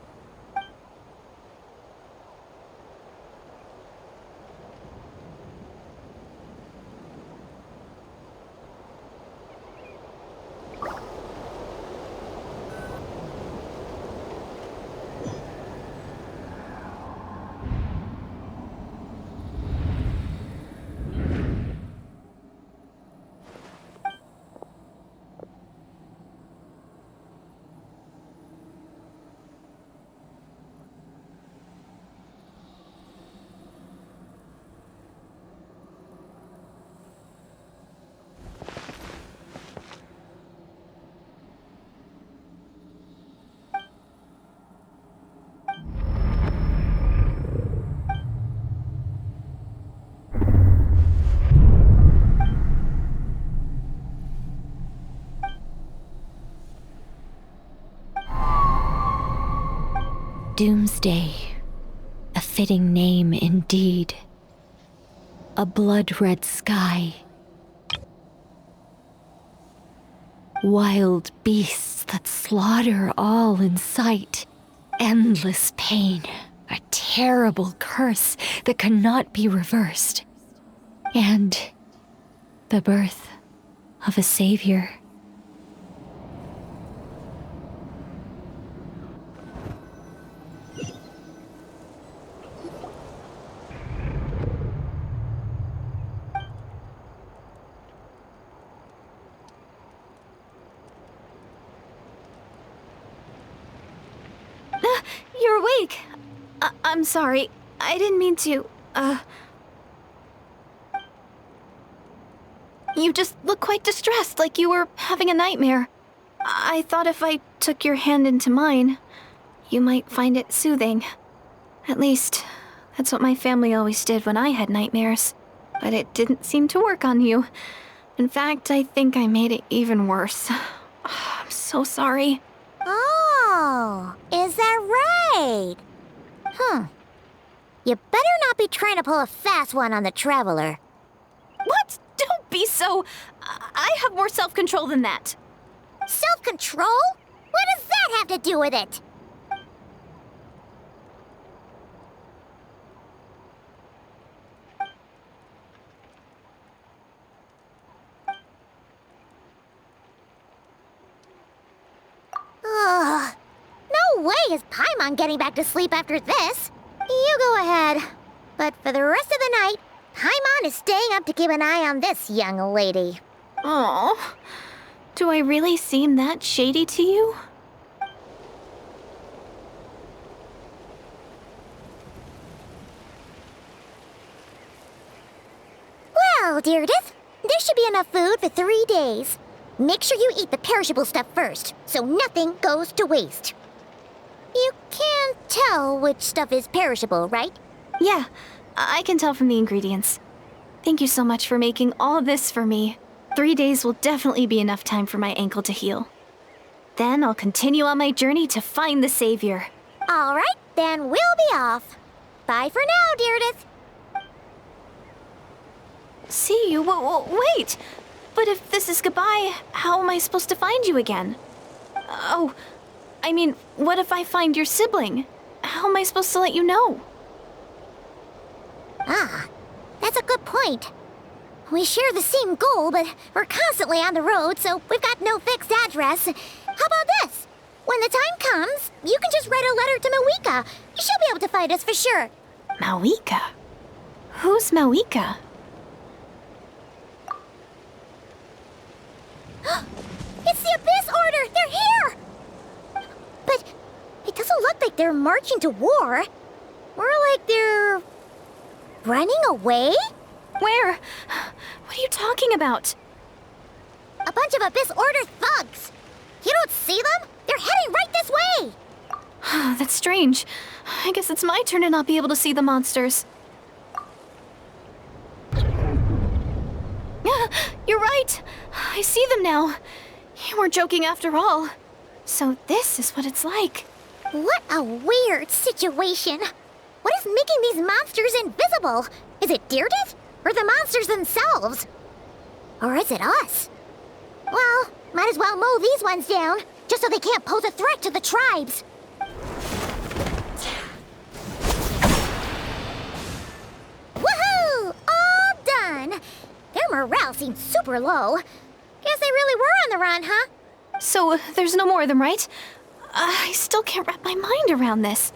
Doomsday. A fitting name indeed. A blood-red sky. Wild beasts that slaughter all in sight. Endless pain, a terrible curse that cannot be reversed. And the birth of a savior. You're awake. I'm sorry. I didn't mean to, You just look quite distressed, like you were having a nightmare. I thought if I took your hand into mine, you might find it soothing. At least, that's what my family always did when I had nightmares. But it didn't seem to work on you. In fact, I think I made it even worse. I'm so sorry. Oh, is that right? You better not be trying to pull a fast one on the Traveler. What? Don't be so... I have more self-control than that. Self-control? What does that have to do with it? Ugh. No way is Paimon getting back to sleep after this. You go ahead. But for the rest of the night, Paimon is staying up to keep an eye on this young lady. Oh, do I really seem that shady to you? Well, Deirdith, there should be enough food for 3 days. Make sure you eat the perishable stuff first, so nothing goes to waste. You can't tell which stuff is perishable, right? Yeah, I can tell from the ingredients. Thank you so much for making all this for me. 3 days will definitely be enough time for my ankle to heal. Then I'll continue on my journey to find the Savior. All right, then we'll be off. Bye for now, Deirdith. See you? Wait! But if this is goodbye, how am I supposed to find you again? Oh, I mean, what if I find your sibling? How am I supposed to let you know? Ah, that's a good point. We share the same goal, but we're constantly on the road, so we've got no fixed address. How about this? When the time comes, you can just write a letter to Mawika. She'll be able to find us for sure. Mawika? Who's Mawika? It's the Abyss Order! They're here! But it doesn't look like they're marching to war. More like they're... running away? Where? What are you talking about? A bunch of Abyss Order thugs! You don't see them? They're heading right this way! That's strange. I guess it's my turn to not be able to see the monsters. You're right. I see them now. You weren't joking after all. So this is what it's like. What a weird situation. What is making these monsters invisible? Is it Deirdith? Or the monsters themselves? Or is it us? Well, might as well mow these ones down, just so they can't pose a threat to the tribes. Woohoo! All done! Their morale seems super low. Guess they really were on the run, huh? So there's no more of them, right? I still can't wrap my mind around this.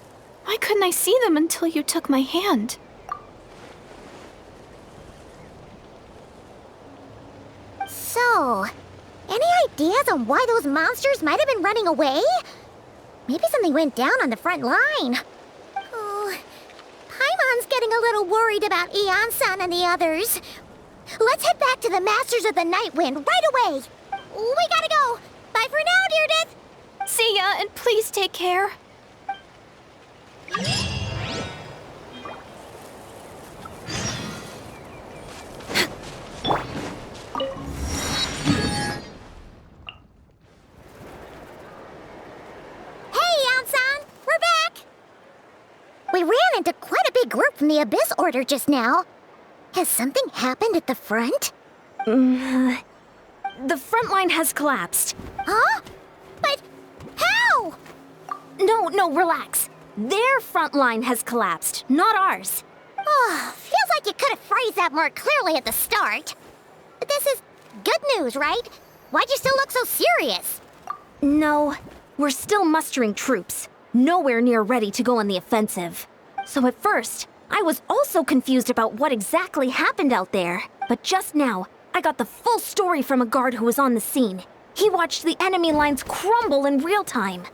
Why couldn't I see them until you took my hand? So, any ideas on why those monsters might have been running away? Maybe something went down on the front line. Oh, Paimon's getting a little worried about Eon-san and the others. Let's head back to the Masters of the Night Wind right away. We gotta go. Bye for now, Deirdith. See ya, and please take care. We ran into quite a big group from the Abyss Order just now. Has something happened at the front? The front line has collapsed. Huh? But No, relax. Their front line has collapsed, not ours. Oh, feels like you could have phrased that more clearly at the start. But this is good news, right? Why'd you still look so serious? No, we're still mustering troops, nowhere near ready to go on the offensive. So at first, I was also confused about what exactly happened out there. But just now, I got the full story from a guard who was on the scene. He watched the enemy lines crumble in real time.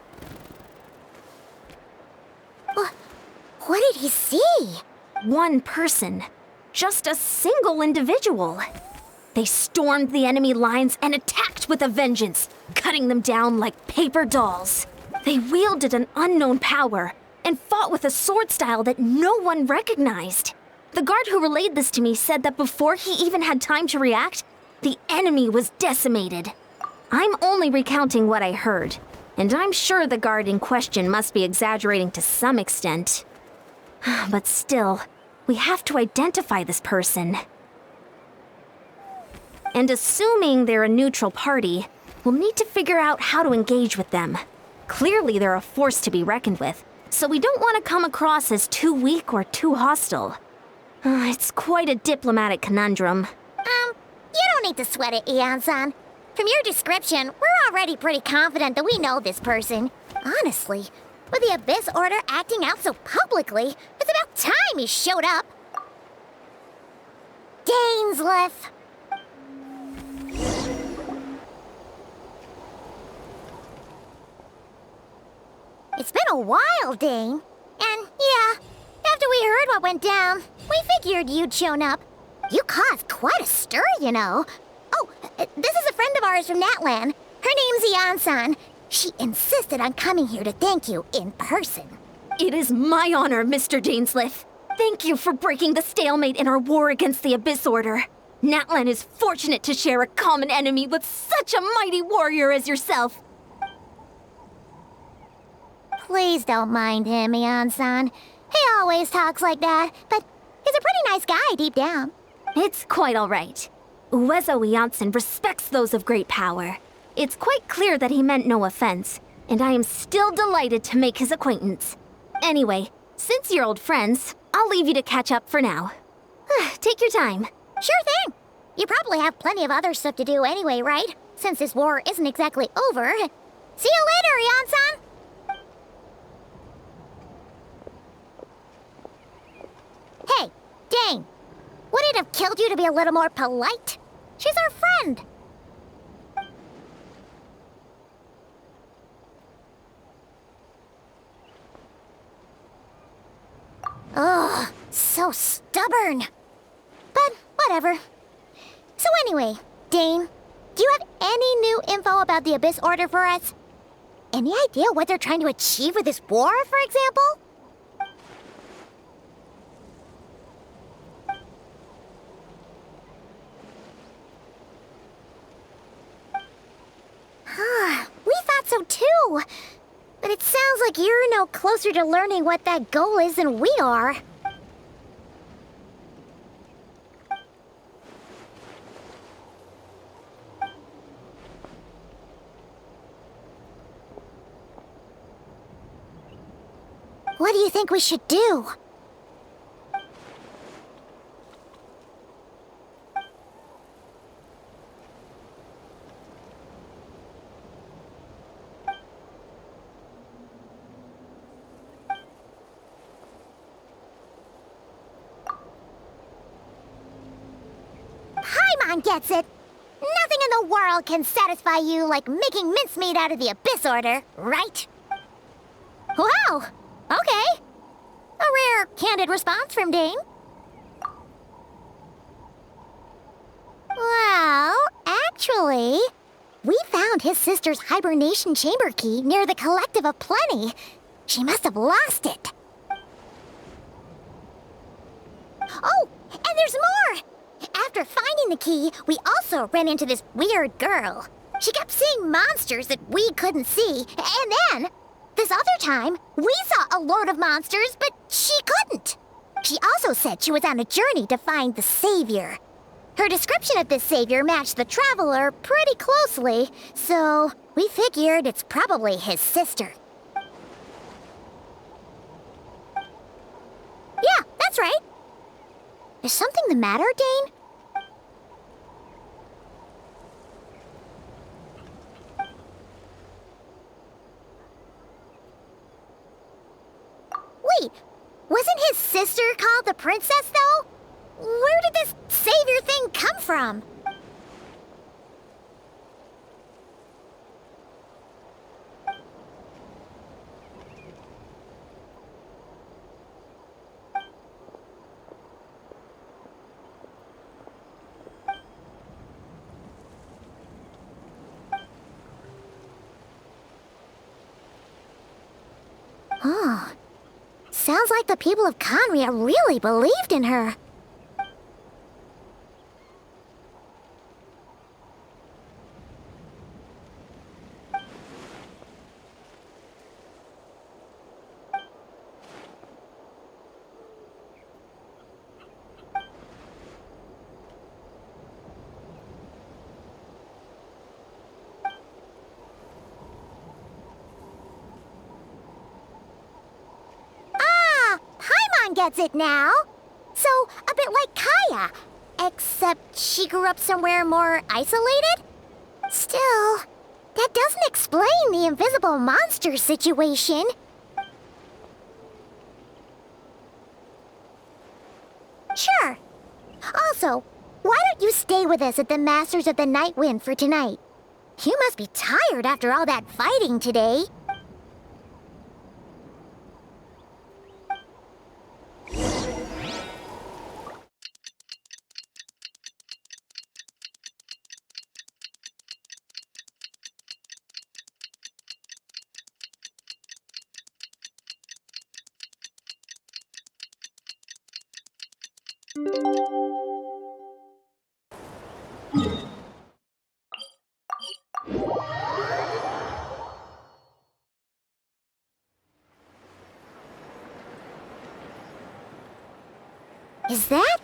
What did he see? One person. Just a single individual. They stormed the enemy lines and attacked with a vengeance, cutting them down like paper dolls. They wielded an unknown power and fought with a sword style that no one recognized. The guard who relayed this to me said that before he even had time to react, the enemy was decimated. I'm only recounting what I heard, and I'm sure the guard in question must be exaggerating to some extent. But still, we have to identify this person. And assuming they're a neutral party, we'll need to figure out how to engage with them. Clearly they're a force to be reckoned with, so we don't want to come across as too weak or too hostile. It's quite a diplomatic conundrum. You don't need to sweat it, Ian-san. From your description, we're already pretty confident that we know this person. Honestly, with the Abyss Order acting out so publicly, it's about time he showed up. Dainsleif. It's been a while, Dane. And yeah, after we heard what went down, we figured you'd shown up. You caused quite a stir, you know. Oh, this is a friend of ours from Natlan. Her name's Ian-san. She insisted on coming here to thank you in person. It is my honor, Mr. Dainsleif. Thank you for breaking the stalemate in our war against the Abyss Order. Natlan is fortunate to share a common enemy with such a mighty warrior as yourself. Please don't mind him, Ian-san. He always talks like that, but he's a pretty nice guy deep down. It's quite all right. Uezo Janssen respects those of great power. It's quite clear that he meant no offense, and I am still delighted to make his acquaintance. Anyway, since you're old friends, I'll leave you to catch up for now. Take your time. Sure thing. You probably have plenty of other stuff to do anyway, right? Since this war isn't exactly over. See you later, Ian-san! Hey, Dane. Would it have killed you to be a little more polite? She's our friend. Ugh, so stubborn. But whatever. So anyway, Dane, do you have any new info about the Abyss Order for us? Any idea what they're trying to achieve with this war, for example? We thought so too. But it sounds like you're no closer to learning what that goal is than we are. What do you think we should do? Paimon gets it. Nothing in the world can satisfy you like making mincemeat out of the Abyss Order, right? Wow! Okay. A rare, candid response from Dane. Well, actually, we found his sister's hibernation chamber key near the Collective of Plenty. She must have lost it. Oh, and there's more! After finding the key, we also ran into this weird girl. She kept seeing monsters that we couldn't see, and then, this other time, we saw a load of monsters, but she couldn't. She also said she was on a journey to find the Savior. Her description of this Savior matched the Traveler pretty closely, so we figured it's probably his sister. That's right. Is something the matter, Dane? Wait, wasn't his sister called the princess, though? Where did this savior thing come from? Oh, sounds like the people of Conria really believed in her. Gets it now. So, a bit like Kaya. Except she grew up somewhere more isolated? Still, that doesn't explain the invisible monster situation. Sure. Also, why don't you stay with us at the Masters of the Night Wind for tonight? You must be tired after all that fighting today. Is that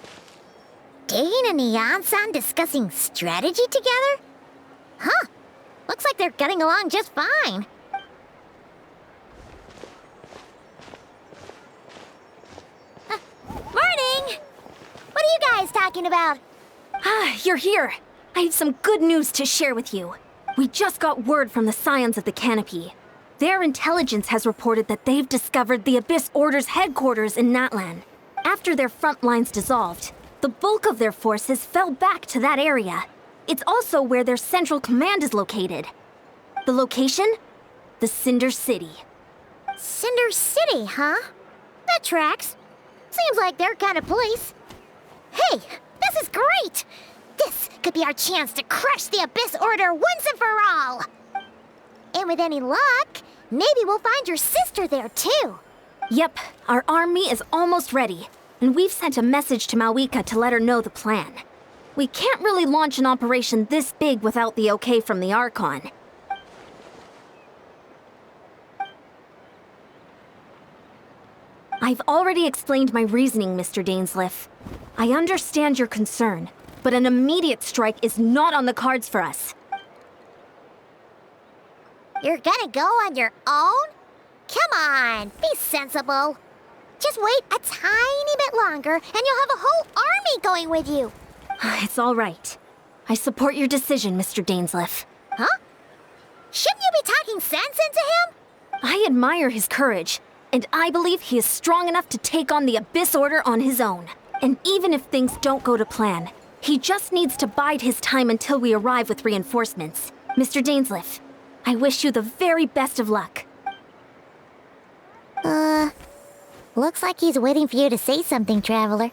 Dane and Neon-san discussing strategy together? Huh. Looks like they're getting along just fine. Morning! What are you guys talking about? Ah, you're here. I have some good news to share with you. We just got word from the Scions of the Canopy. Their intelligence has reported that they've discovered the Abyss Order's headquarters in Natlan. After their front lines dissolved, the bulk of their forces fell back to that area. It's also where their central command is located. The location? The Cinder City. Cinder City, huh? That tracks. Seems like their kind of place. Hey, this is great! This could be our chance to crush the Abyss Order once and for all! And with any luck, maybe we'll find your sister there too. Yep, our army is almost ready, and we've sent a message to Mawika to let her know the plan. We can't really launch an operation this big without the okay from the Archon. I've already explained my reasoning, Mr. Dainsleif. I understand your concern, but an immediate strike is not on the cards for us. You're gonna go on your own? Come on, be sensible. Just wait a tiny bit longer and you'll have a whole army going with you. It's all right. I support your decision, Mr. Dainsleif. Huh? Shouldn't you be talking sense into him? I admire his courage, and I believe he is strong enough to take on the Abyss Order on his own. And even if things don't go to plan, he just needs to bide his time until we arrive with reinforcements. Mr. Dainsleif, I wish you the very best of luck. Looks like he's waiting for you to say something, Traveler.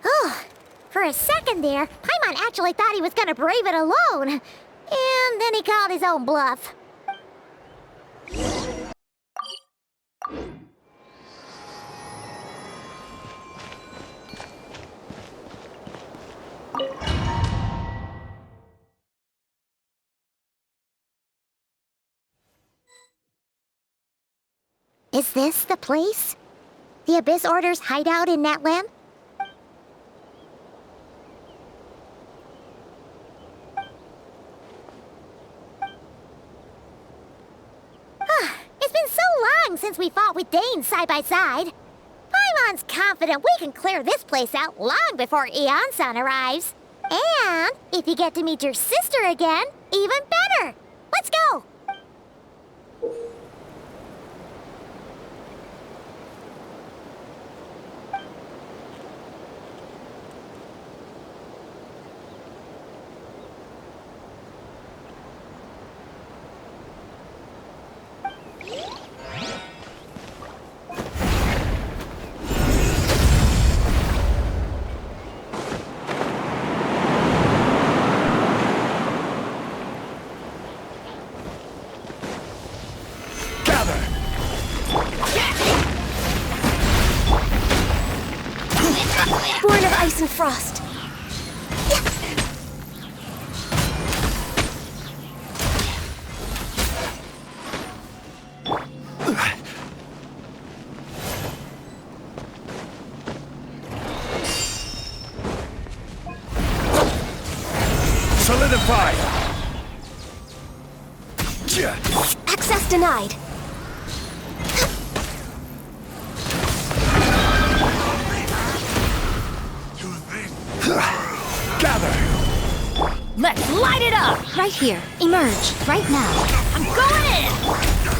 Oh, for a second there, Paimon actually thought he was gonna brave it alone. And then he called his own bluff. Is this the place? The Abyss Order's hideout in Natlan? It's been so long since we fought with Dane side by side. Everyone's confident we can clear this place out long before Eon-san arrives. And if you get to meet your sister again, even better. Let's go! Born of ice and frost. Solidify! Access denied. Gather! Let's light it up! Right here. Emerge. Right now. I'm going in!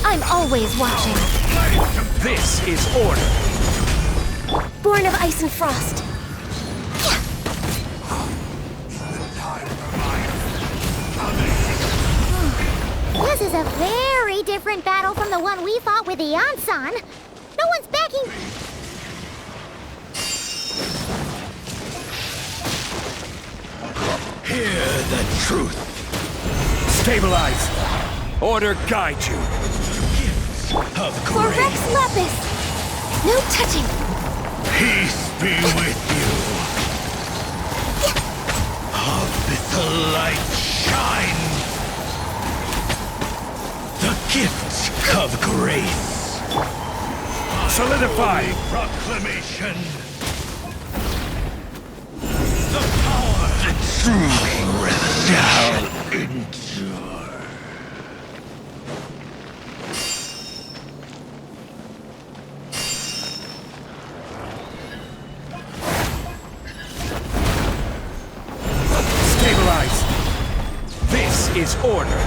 I'm always watching. This is order! Born of ice and frost. This is a very different battle from the one we fought with Eon-san. No one's backing... Hear the truth. Stabilize! Order guide you! Of For grace. Rex Lapis! No touching! Peace be with you. Of the light shine. The gift of grace. Solidify! Proclamation. The power that truly shall endure. Stabilize! This is order!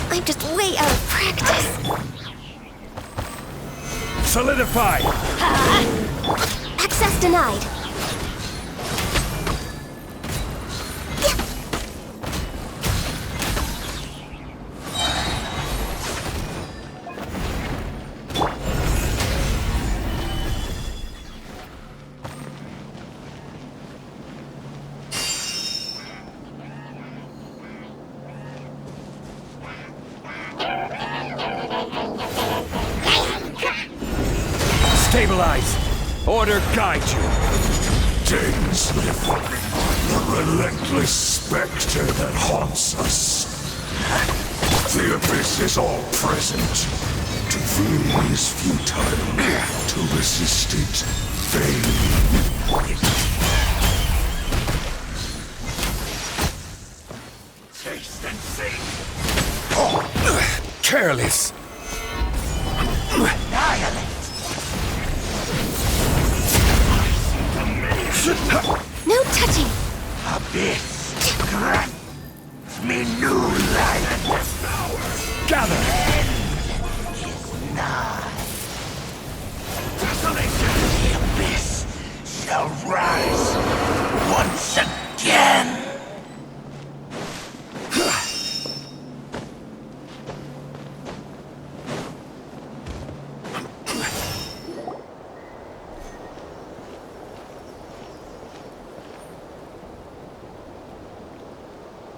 I'm just way out of practice. Solidify! Access denied. Stabilize! Order guide you! Dainsliff, the relentless specter that haunts us. The abyss is all present. To flee is futile. To resist it, vain. Taste and see. Careless! Annihilate. No touching. Abyss, grant me new life and power. Gather! Desolation of the abyss shall rise once again.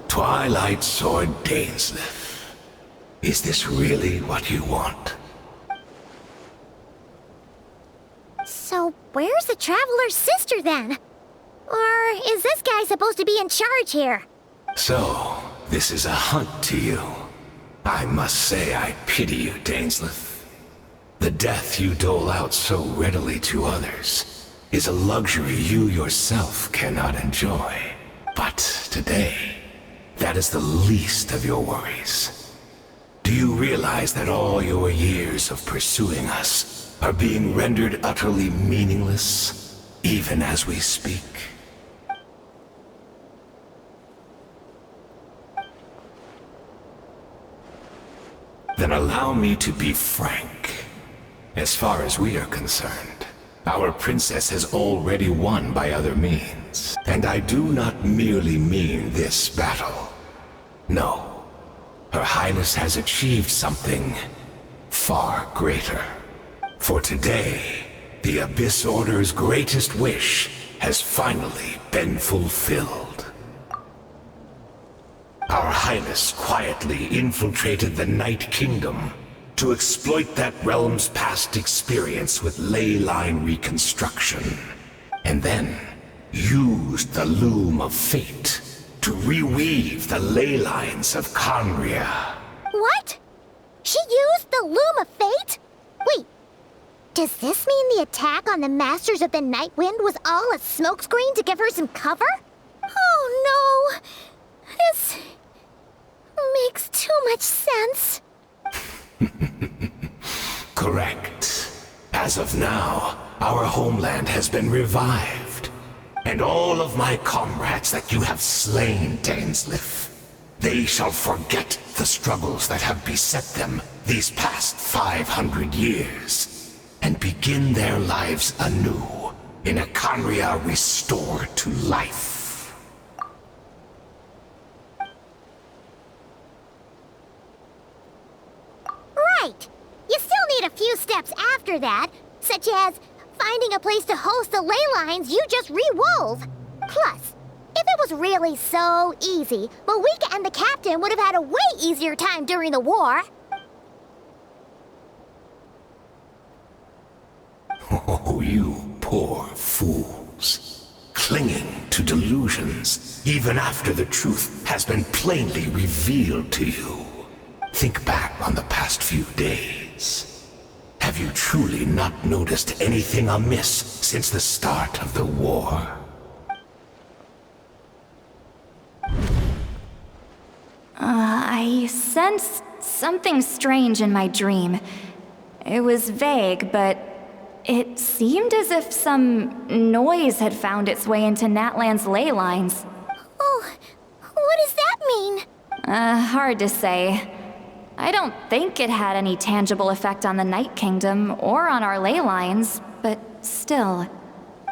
Twilight Sword Dainsliff. Is this really what you want? So, where's the Traveler's sister then? Or is this guy supposed to be in charge here? So, this is a hunt to you. I must say I pity you, Dainsleif. The death you dole out so readily to others is a luxury you yourself cannot enjoy. But today, that is the least of your worries. Do you realize that all your years of pursuing us are being rendered utterly meaningless, even as we speak? Then allow me to be frank. As far as we are concerned, our princess has already won by other means. And I do not merely mean this battle. No. Her Highness has achieved something far greater. For today, the Abyss Order's greatest wish has finally been fulfilled. Our Highness quietly infiltrated the Night Kingdom to exploit that realm's past experience with ley line reconstruction, and then used the Loom of Fate to reweave the ley lines of Khaenri'ah. What? She used the Loom of Fate? Wait, does this mean the attack on the Masters of the Night Wind was all a smokescreen to give her some cover? Oh no! This makes too much sense. Correct. As of now, our homeland has been revived. And all of my comrades that you have slain, Dainsleif, they shall forget the struggles that have beset them these past 500 years, and begin their lives anew in a Khaenri'ah restored to life. Right! You still need a few steps after that, such as finding a place to host the ley lines you just re-wove. Plus, if it was really so easy, Malika and the captain would have had a way easier time during the war. Oh, you poor fools. Clinging to delusions, even after the truth has been plainly revealed to you. Think back on the past few days. Have you truly not noticed anything amiss since the start of the war? I sensed something strange in my dream. It was vague, but it seemed as if some noise had found its way into Natlan's ley lines. Oh, what does that mean? Hard to say. I don't think it had any tangible effect on the Night Kingdom or on our ley lines, but still,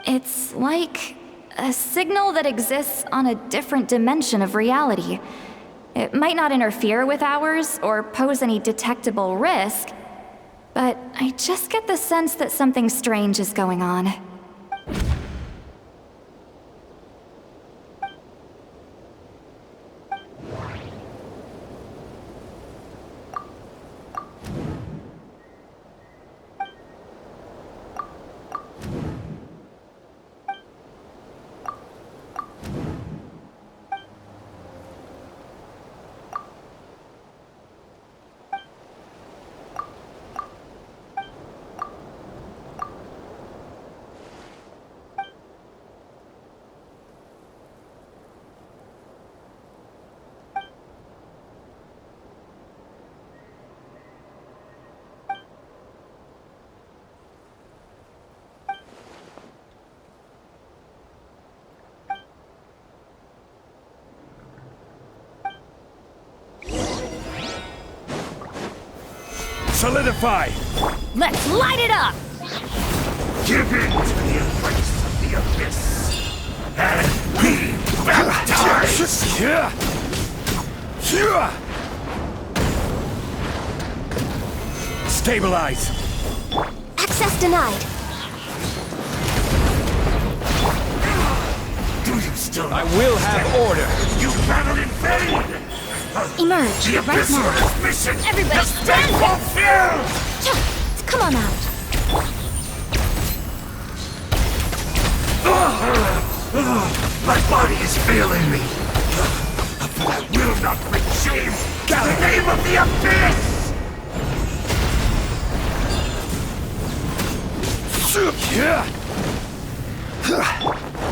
it's like a signal that exists on a different dimension of reality. It might not interfere with ours or pose any detectable risk, but I just get the sense that something strange is going on. Solidify! Let's light it up! Give in to the embrace of the Abyss, and be baptized! Stabilize! Access denied. Do you still I will have order! You battle in vain! Emerge The right Abyss now. Order's mission Everybody has been fulfilled! Come on out. My body is failing me. But I will not bring shame to the name of the Abyss!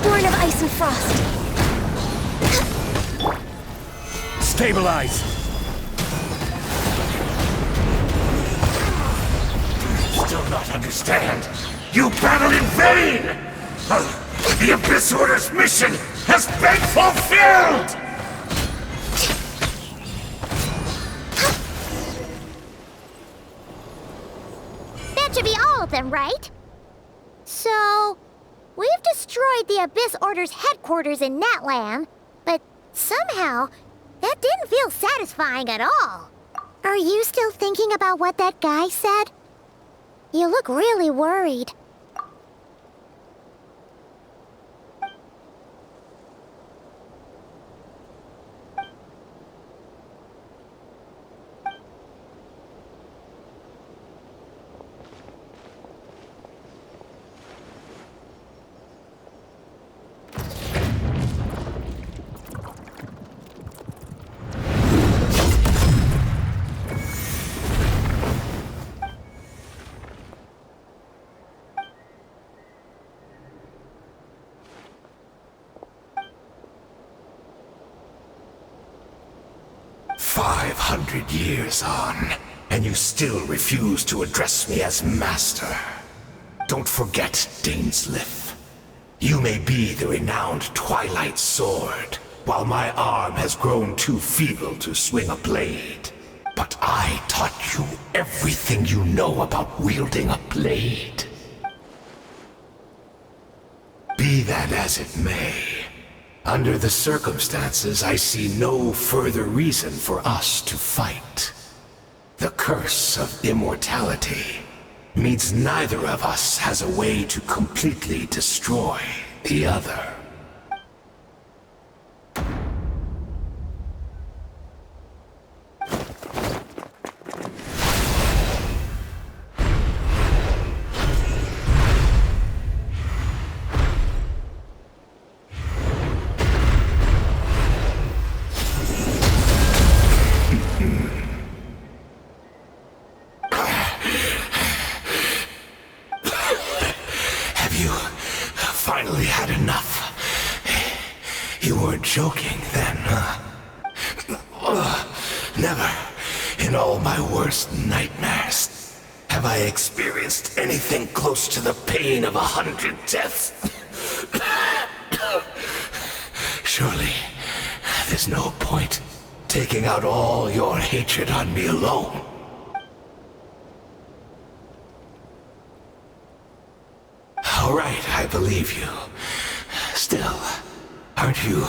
Born of ice and frost. Stabilize! Still not understand. You battle in vain! The Abyss Order's mission has been fulfilled! That should be all of them, right? So, we've destroyed the Abyss Order's headquarters in Natlan, but somehow, that didn't feel satisfying at all. Are you still thinking about what that guy said? You look really worried. Years on, and you still refuse to address me as Master. Don't forget, Dainsleif. You may be the renowned Twilight Sword, while my arm has grown too feeble to swing a blade. But I taught you everything you know about wielding a blade. Be that as it may, under the circumstances, I see no further reason for us to fight. The curse of immortality means neither of us has a way to completely destroy the other. Joking then, huh? Never, in all my worst nightmares, have I experienced anything close to the pain of 100 deaths. Surely, there's no point taking out all your hatred on me alone. All right, I believe you. Still, aren't you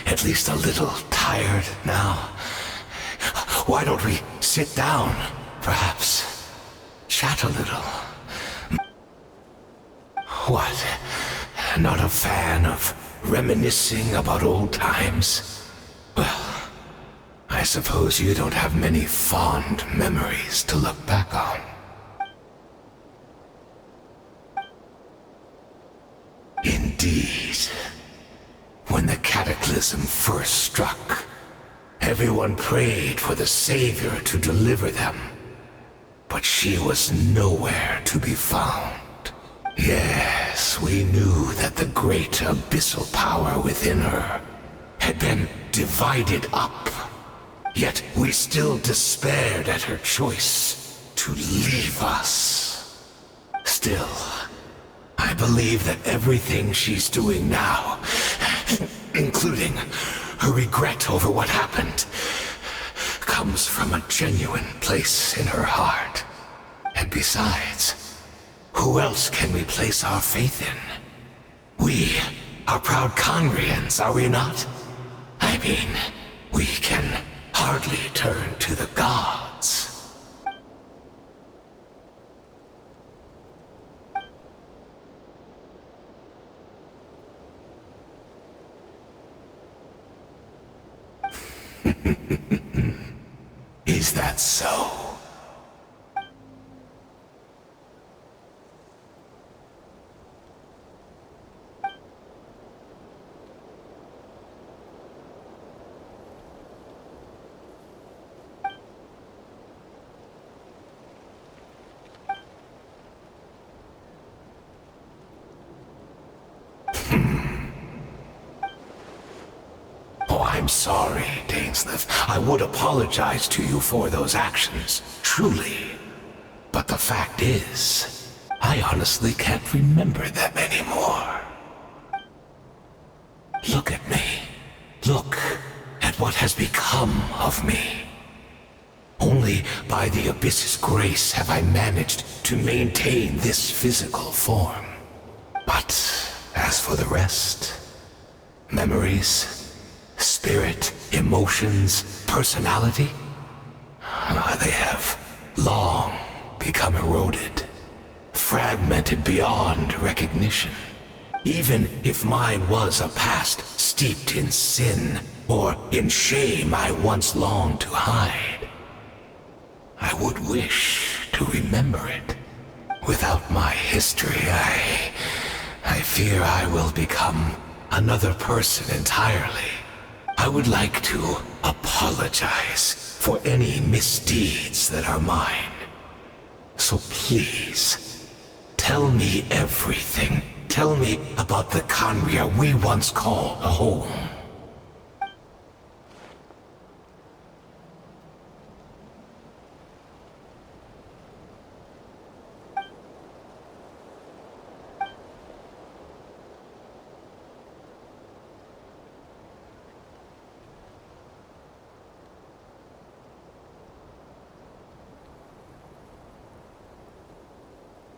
at least a little tired now? Why don't we sit down, perhaps? Chat a little. What? Not a fan of reminiscing about old times? Well, I suppose you don't have many fond memories to look back on. Indeed. When the cataclysm first struck, everyone prayed for the Savior to deliver them. But she was nowhere to be found. Yes, we knew that the great abyssal power within her had been divided up. Yet we still despaired at her choice to leave us. Still, I believe that everything she's doing now, including her regret over what happened, comes from a genuine place in her heart. And besides, who else can we place our faith in? We are proud Conrians, are we not? I mean, we can hardly turn to the gods. Is that so? I'm sorry, Dainsleif. I would apologize to you for those actions, truly. But the fact is, I honestly can't remember them anymore. Look at me. Look at what has become of me. Only by the Abyss's grace have I managed to maintain this physical form. But as for the rest, memories, spirit, emotions, personality, they have long become eroded, fragmented beyond recognition. Even if mine was a past steeped in sin or in shame I once longed to hide, I would wish to remember it. Without my history, I fear I will become another person entirely. I would like to apologize for any misdeeds that are mine. So please, tell me everything. Tell me about the Khaenri'ah we once called home.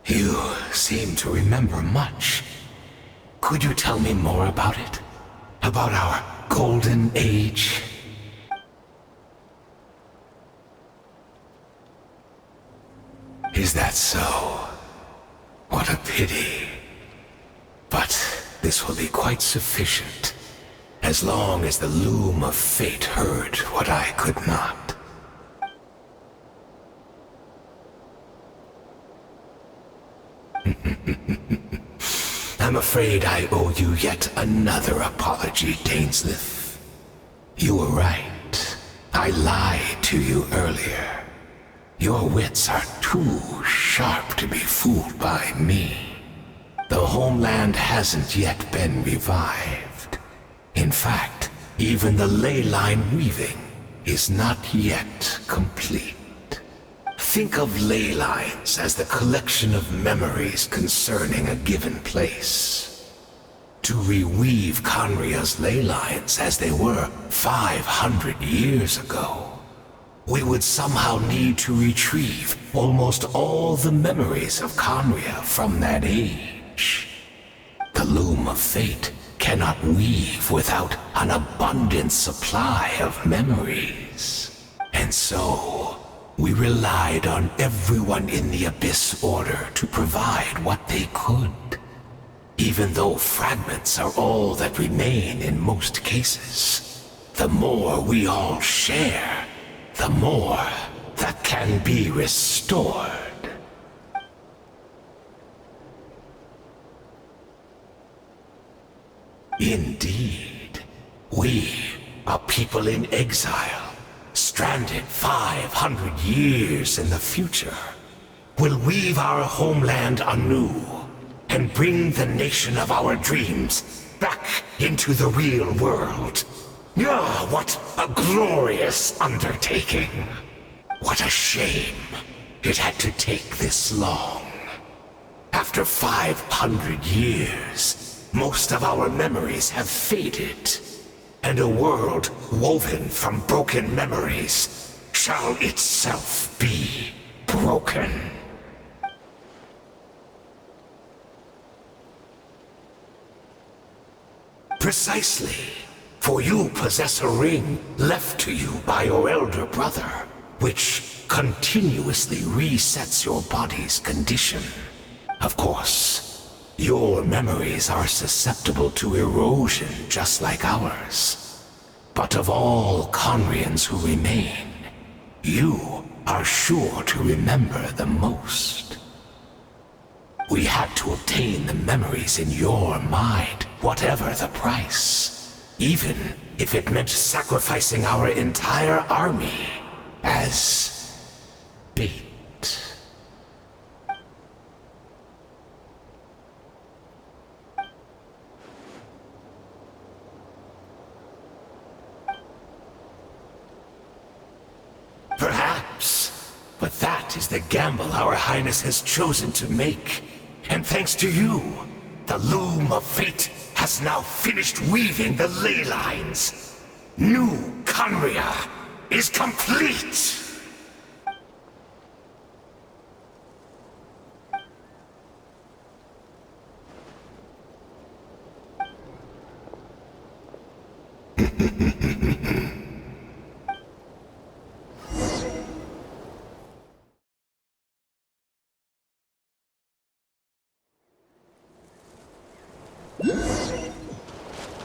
You seem to remember much. Could you tell me more about it? About our golden age? Is that so? What a pity. But this will be quite sufficient, as long as the loom of fate heard what I could not. I'm afraid I owe you yet another apology, Dainsleif. You were right. I lied to you earlier. Your wits are too sharp to be fooled by me. The homeland hasn't yet been revived. In fact, even the ley line weaving is not yet complete. Think of ley lines as the collection of memories concerning a given place. To reweave Khaenri'ah's ley lines as they were 500 years ago, we would somehow need to retrieve almost all the memories of Khaenri'ah from that age. The loom of fate cannot weave without an abundant supply of memories. And so, we relied on everyone in the Abyss Order to provide what they could. Even though fragments are all that remain in most cases, the more we all share, the more that can be restored. Indeed, we are people in exile, stranded 500 years in the future, will weave our homeland anew and bring the nation of our dreams back into the real world. Ah, what a glorious undertaking! What a shame it had to take this long. After 500 years, most of our memories have faded. And a world woven from broken memories shall itself be broken. Precisely, for you possess a ring left to you by your elder brother, which continuously resets your body's condition. Of course, your memories are susceptible to erosion just like ours. But of all Khaenri'ahs who remain, you are sure to remember the most. We had to obtain the memories in your mind, whatever the price. Even if it meant sacrificing our entire army as bait. But that is the gamble our Highness has chosen to make. And thanks to you, the loom of fate has now finished weaving the ley lines. New Conria is complete!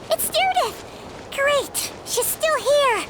It's Judith! Great! She's still here!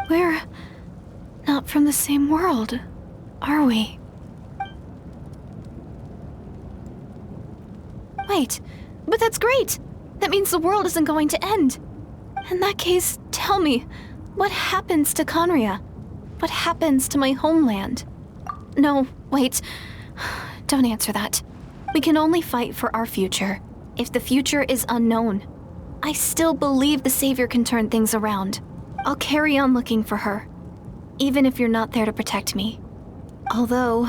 We're not from the same world, are we? Wait, but that's great! That means the world isn't going to end. In that case, tell me, what happens to Conria? What happens to my homeland? No, wait. Don't answer that. We can only fight for our future. If the future is unknown, I still believe the Savior can turn things around. I'll carry on looking for her, even if you're not there to protect me. Although,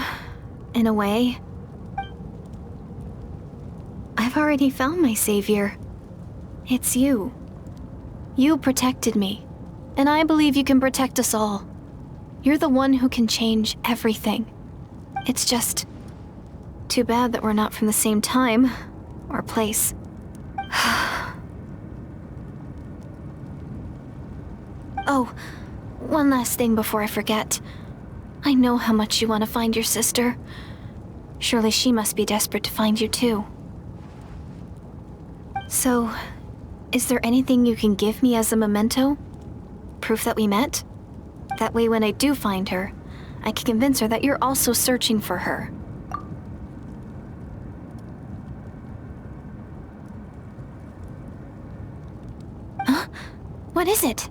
in a way, I've already found my savior. It's you. You protected me, and I believe you can protect us all. You're the one who can change everything. It's just too bad that we're not from the same time or place. Oh, one last thing before I forget. I know how much you want to find your sister. Surely she must be desperate to find you too. So, is there anything you can give me as a memento? Proof that we met? That way when I do find her, I can convince her that you're also searching for her. Huh? What is it?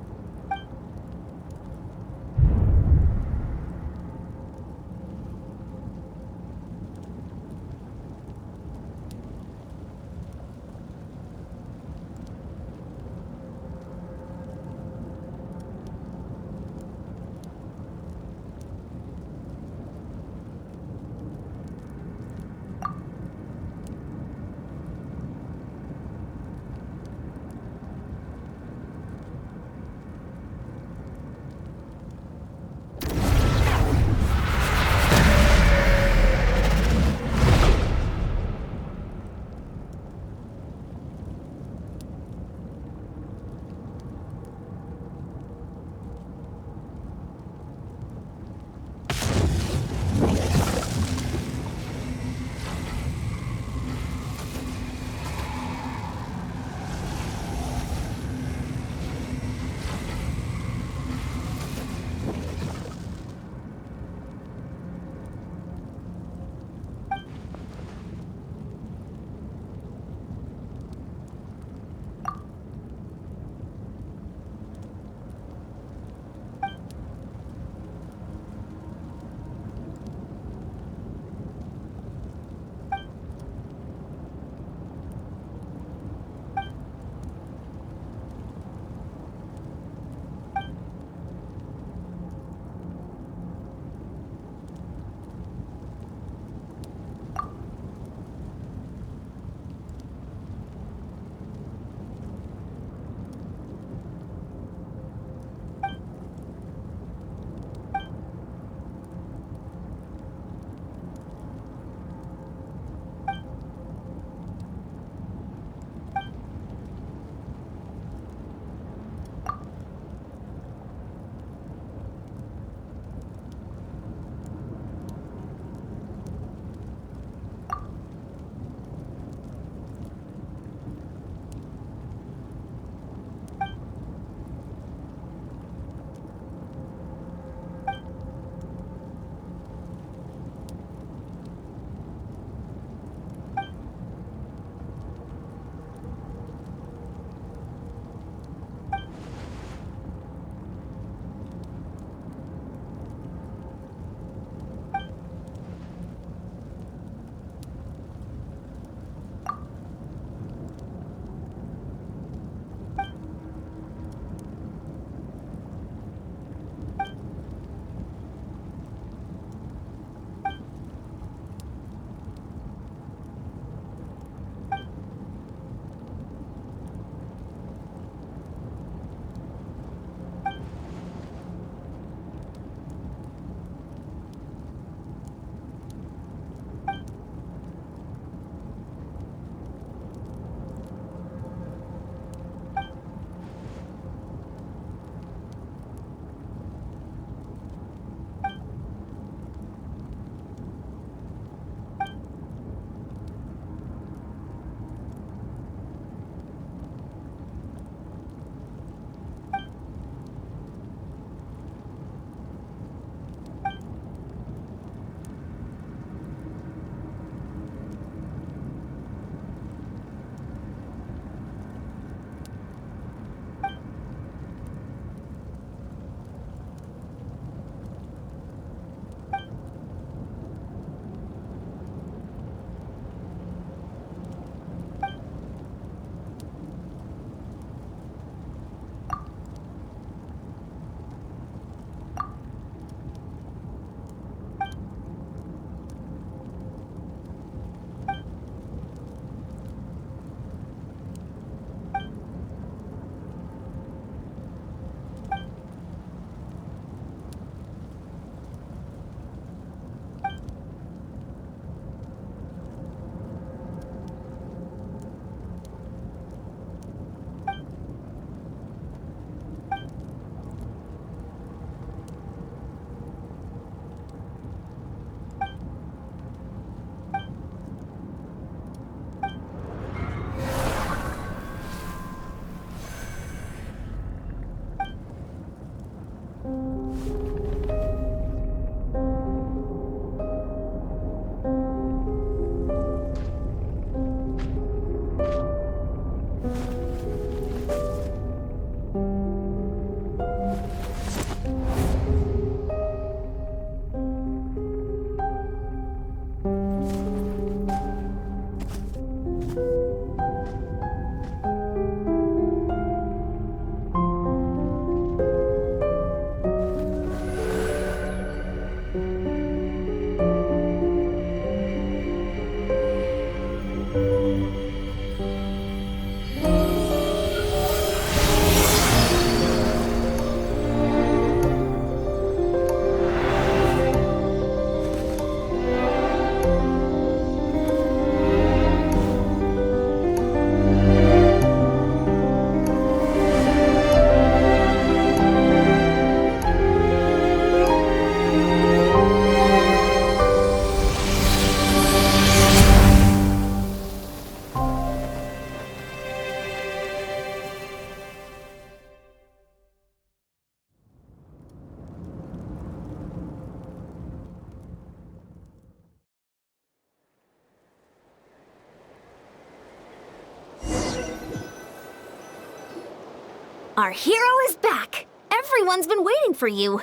Our hero is back! Everyone's been waiting for you!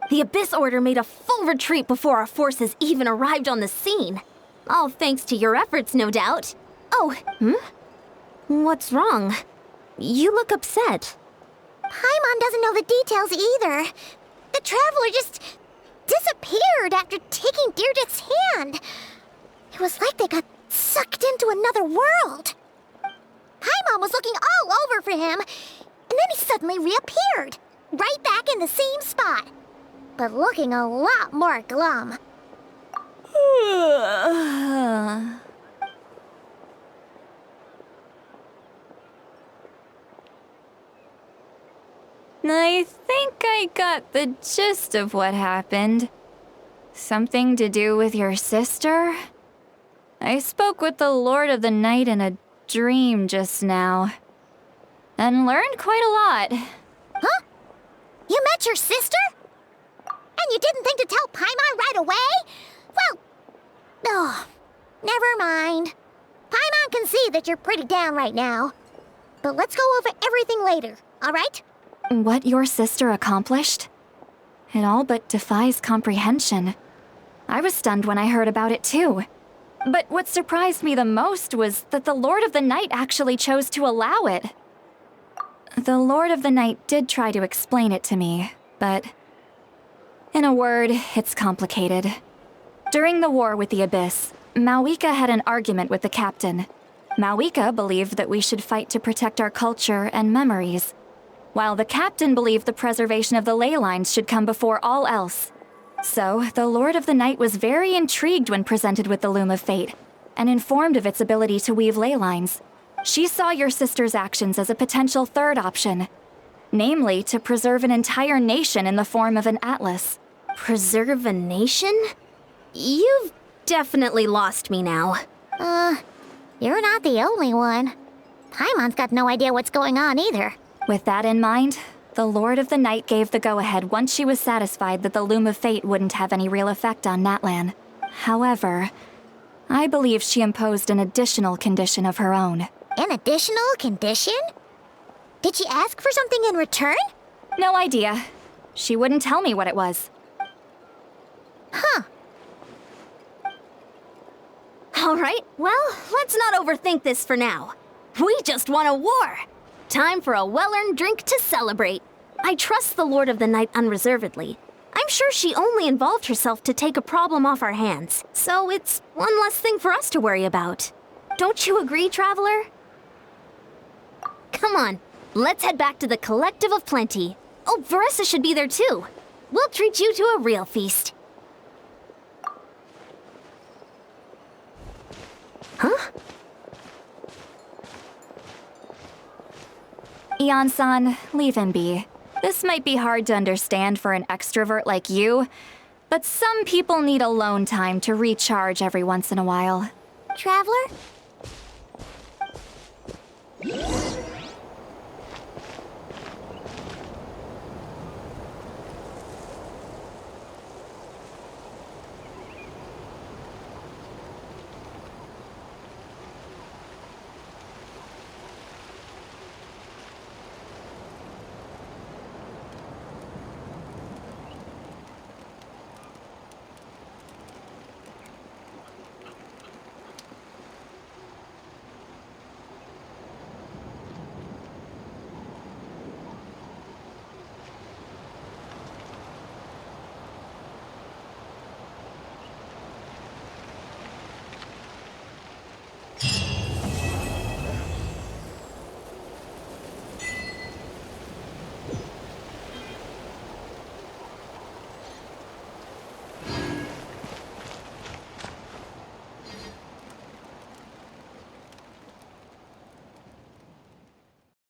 The Abyss Order made a full retreat before our forces even arrived on the scene. All thanks to your efforts, no doubt. Oh, What's wrong? You look upset. Paimon doesn't know the details either. The Traveler just disappeared after taking Deirdre's hand. It was like they got sucked into another world. Paimon was looking all over for him, and then he suddenly reappeared, right back in the same spot, but looking a lot more glum. I think I got the gist of what happened. Something to do with your sister? I spoke with the Lord of the Night in a dream just now, and learned quite a lot. Huh? You met your sister? And you didn't think to tell Paimon right away? Well, oh, never mind. Paimon can see that you're pretty down right now. But let's go over everything later, all right? What your sister accomplished? It all but defies comprehension. I was stunned when I heard about it too. But what surprised me the most was that the Lord of the Night actually chose to allow it. The Lord of the Night did try to explain it to me, but in a word, it's complicated. During the war with the Abyss, Malwika had an argument with the captain. Malwika believed that we should fight to protect our culture and memories, while the captain believed the preservation of the ley lines should come before all else. So, the Lord of the Night was very intrigued when presented with the Loom of Fate, and informed of its ability to weave ley lines. She saw your sister's actions as a potential third option, namely to preserve an entire nation in the form of an atlas. Preserve a nation? You've definitely lost me now. You're not the only one. Paimon's got no idea what's going on either. With that in mind, the Lord of the Night gave the go-ahead once she was satisfied that the Loom of Fate wouldn't have any real effect on Natlan. However, I believe she imposed an additional condition of her own. An additional condition? Did she ask for something in return? No idea. She wouldn't tell me what it was. Huh. All right, well, let's not overthink this for now. We just won a war. Time for a well-earned drink to celebrate. I trust the Lord of the Night unreservedly. I'm sure she only involved herself to take a problem off our hands, so it's one less thing for us to worry about. Don't you agree, Traveler? Come on, let's head back to the Collective of Plenty. Oh, Veressa should be there too. We'll treat you to a real feast. Huh? Ian-san, leave him be. This might be hard to understand for an extrovert like you, but some people need alone time to recharge every once in a while. Traveler,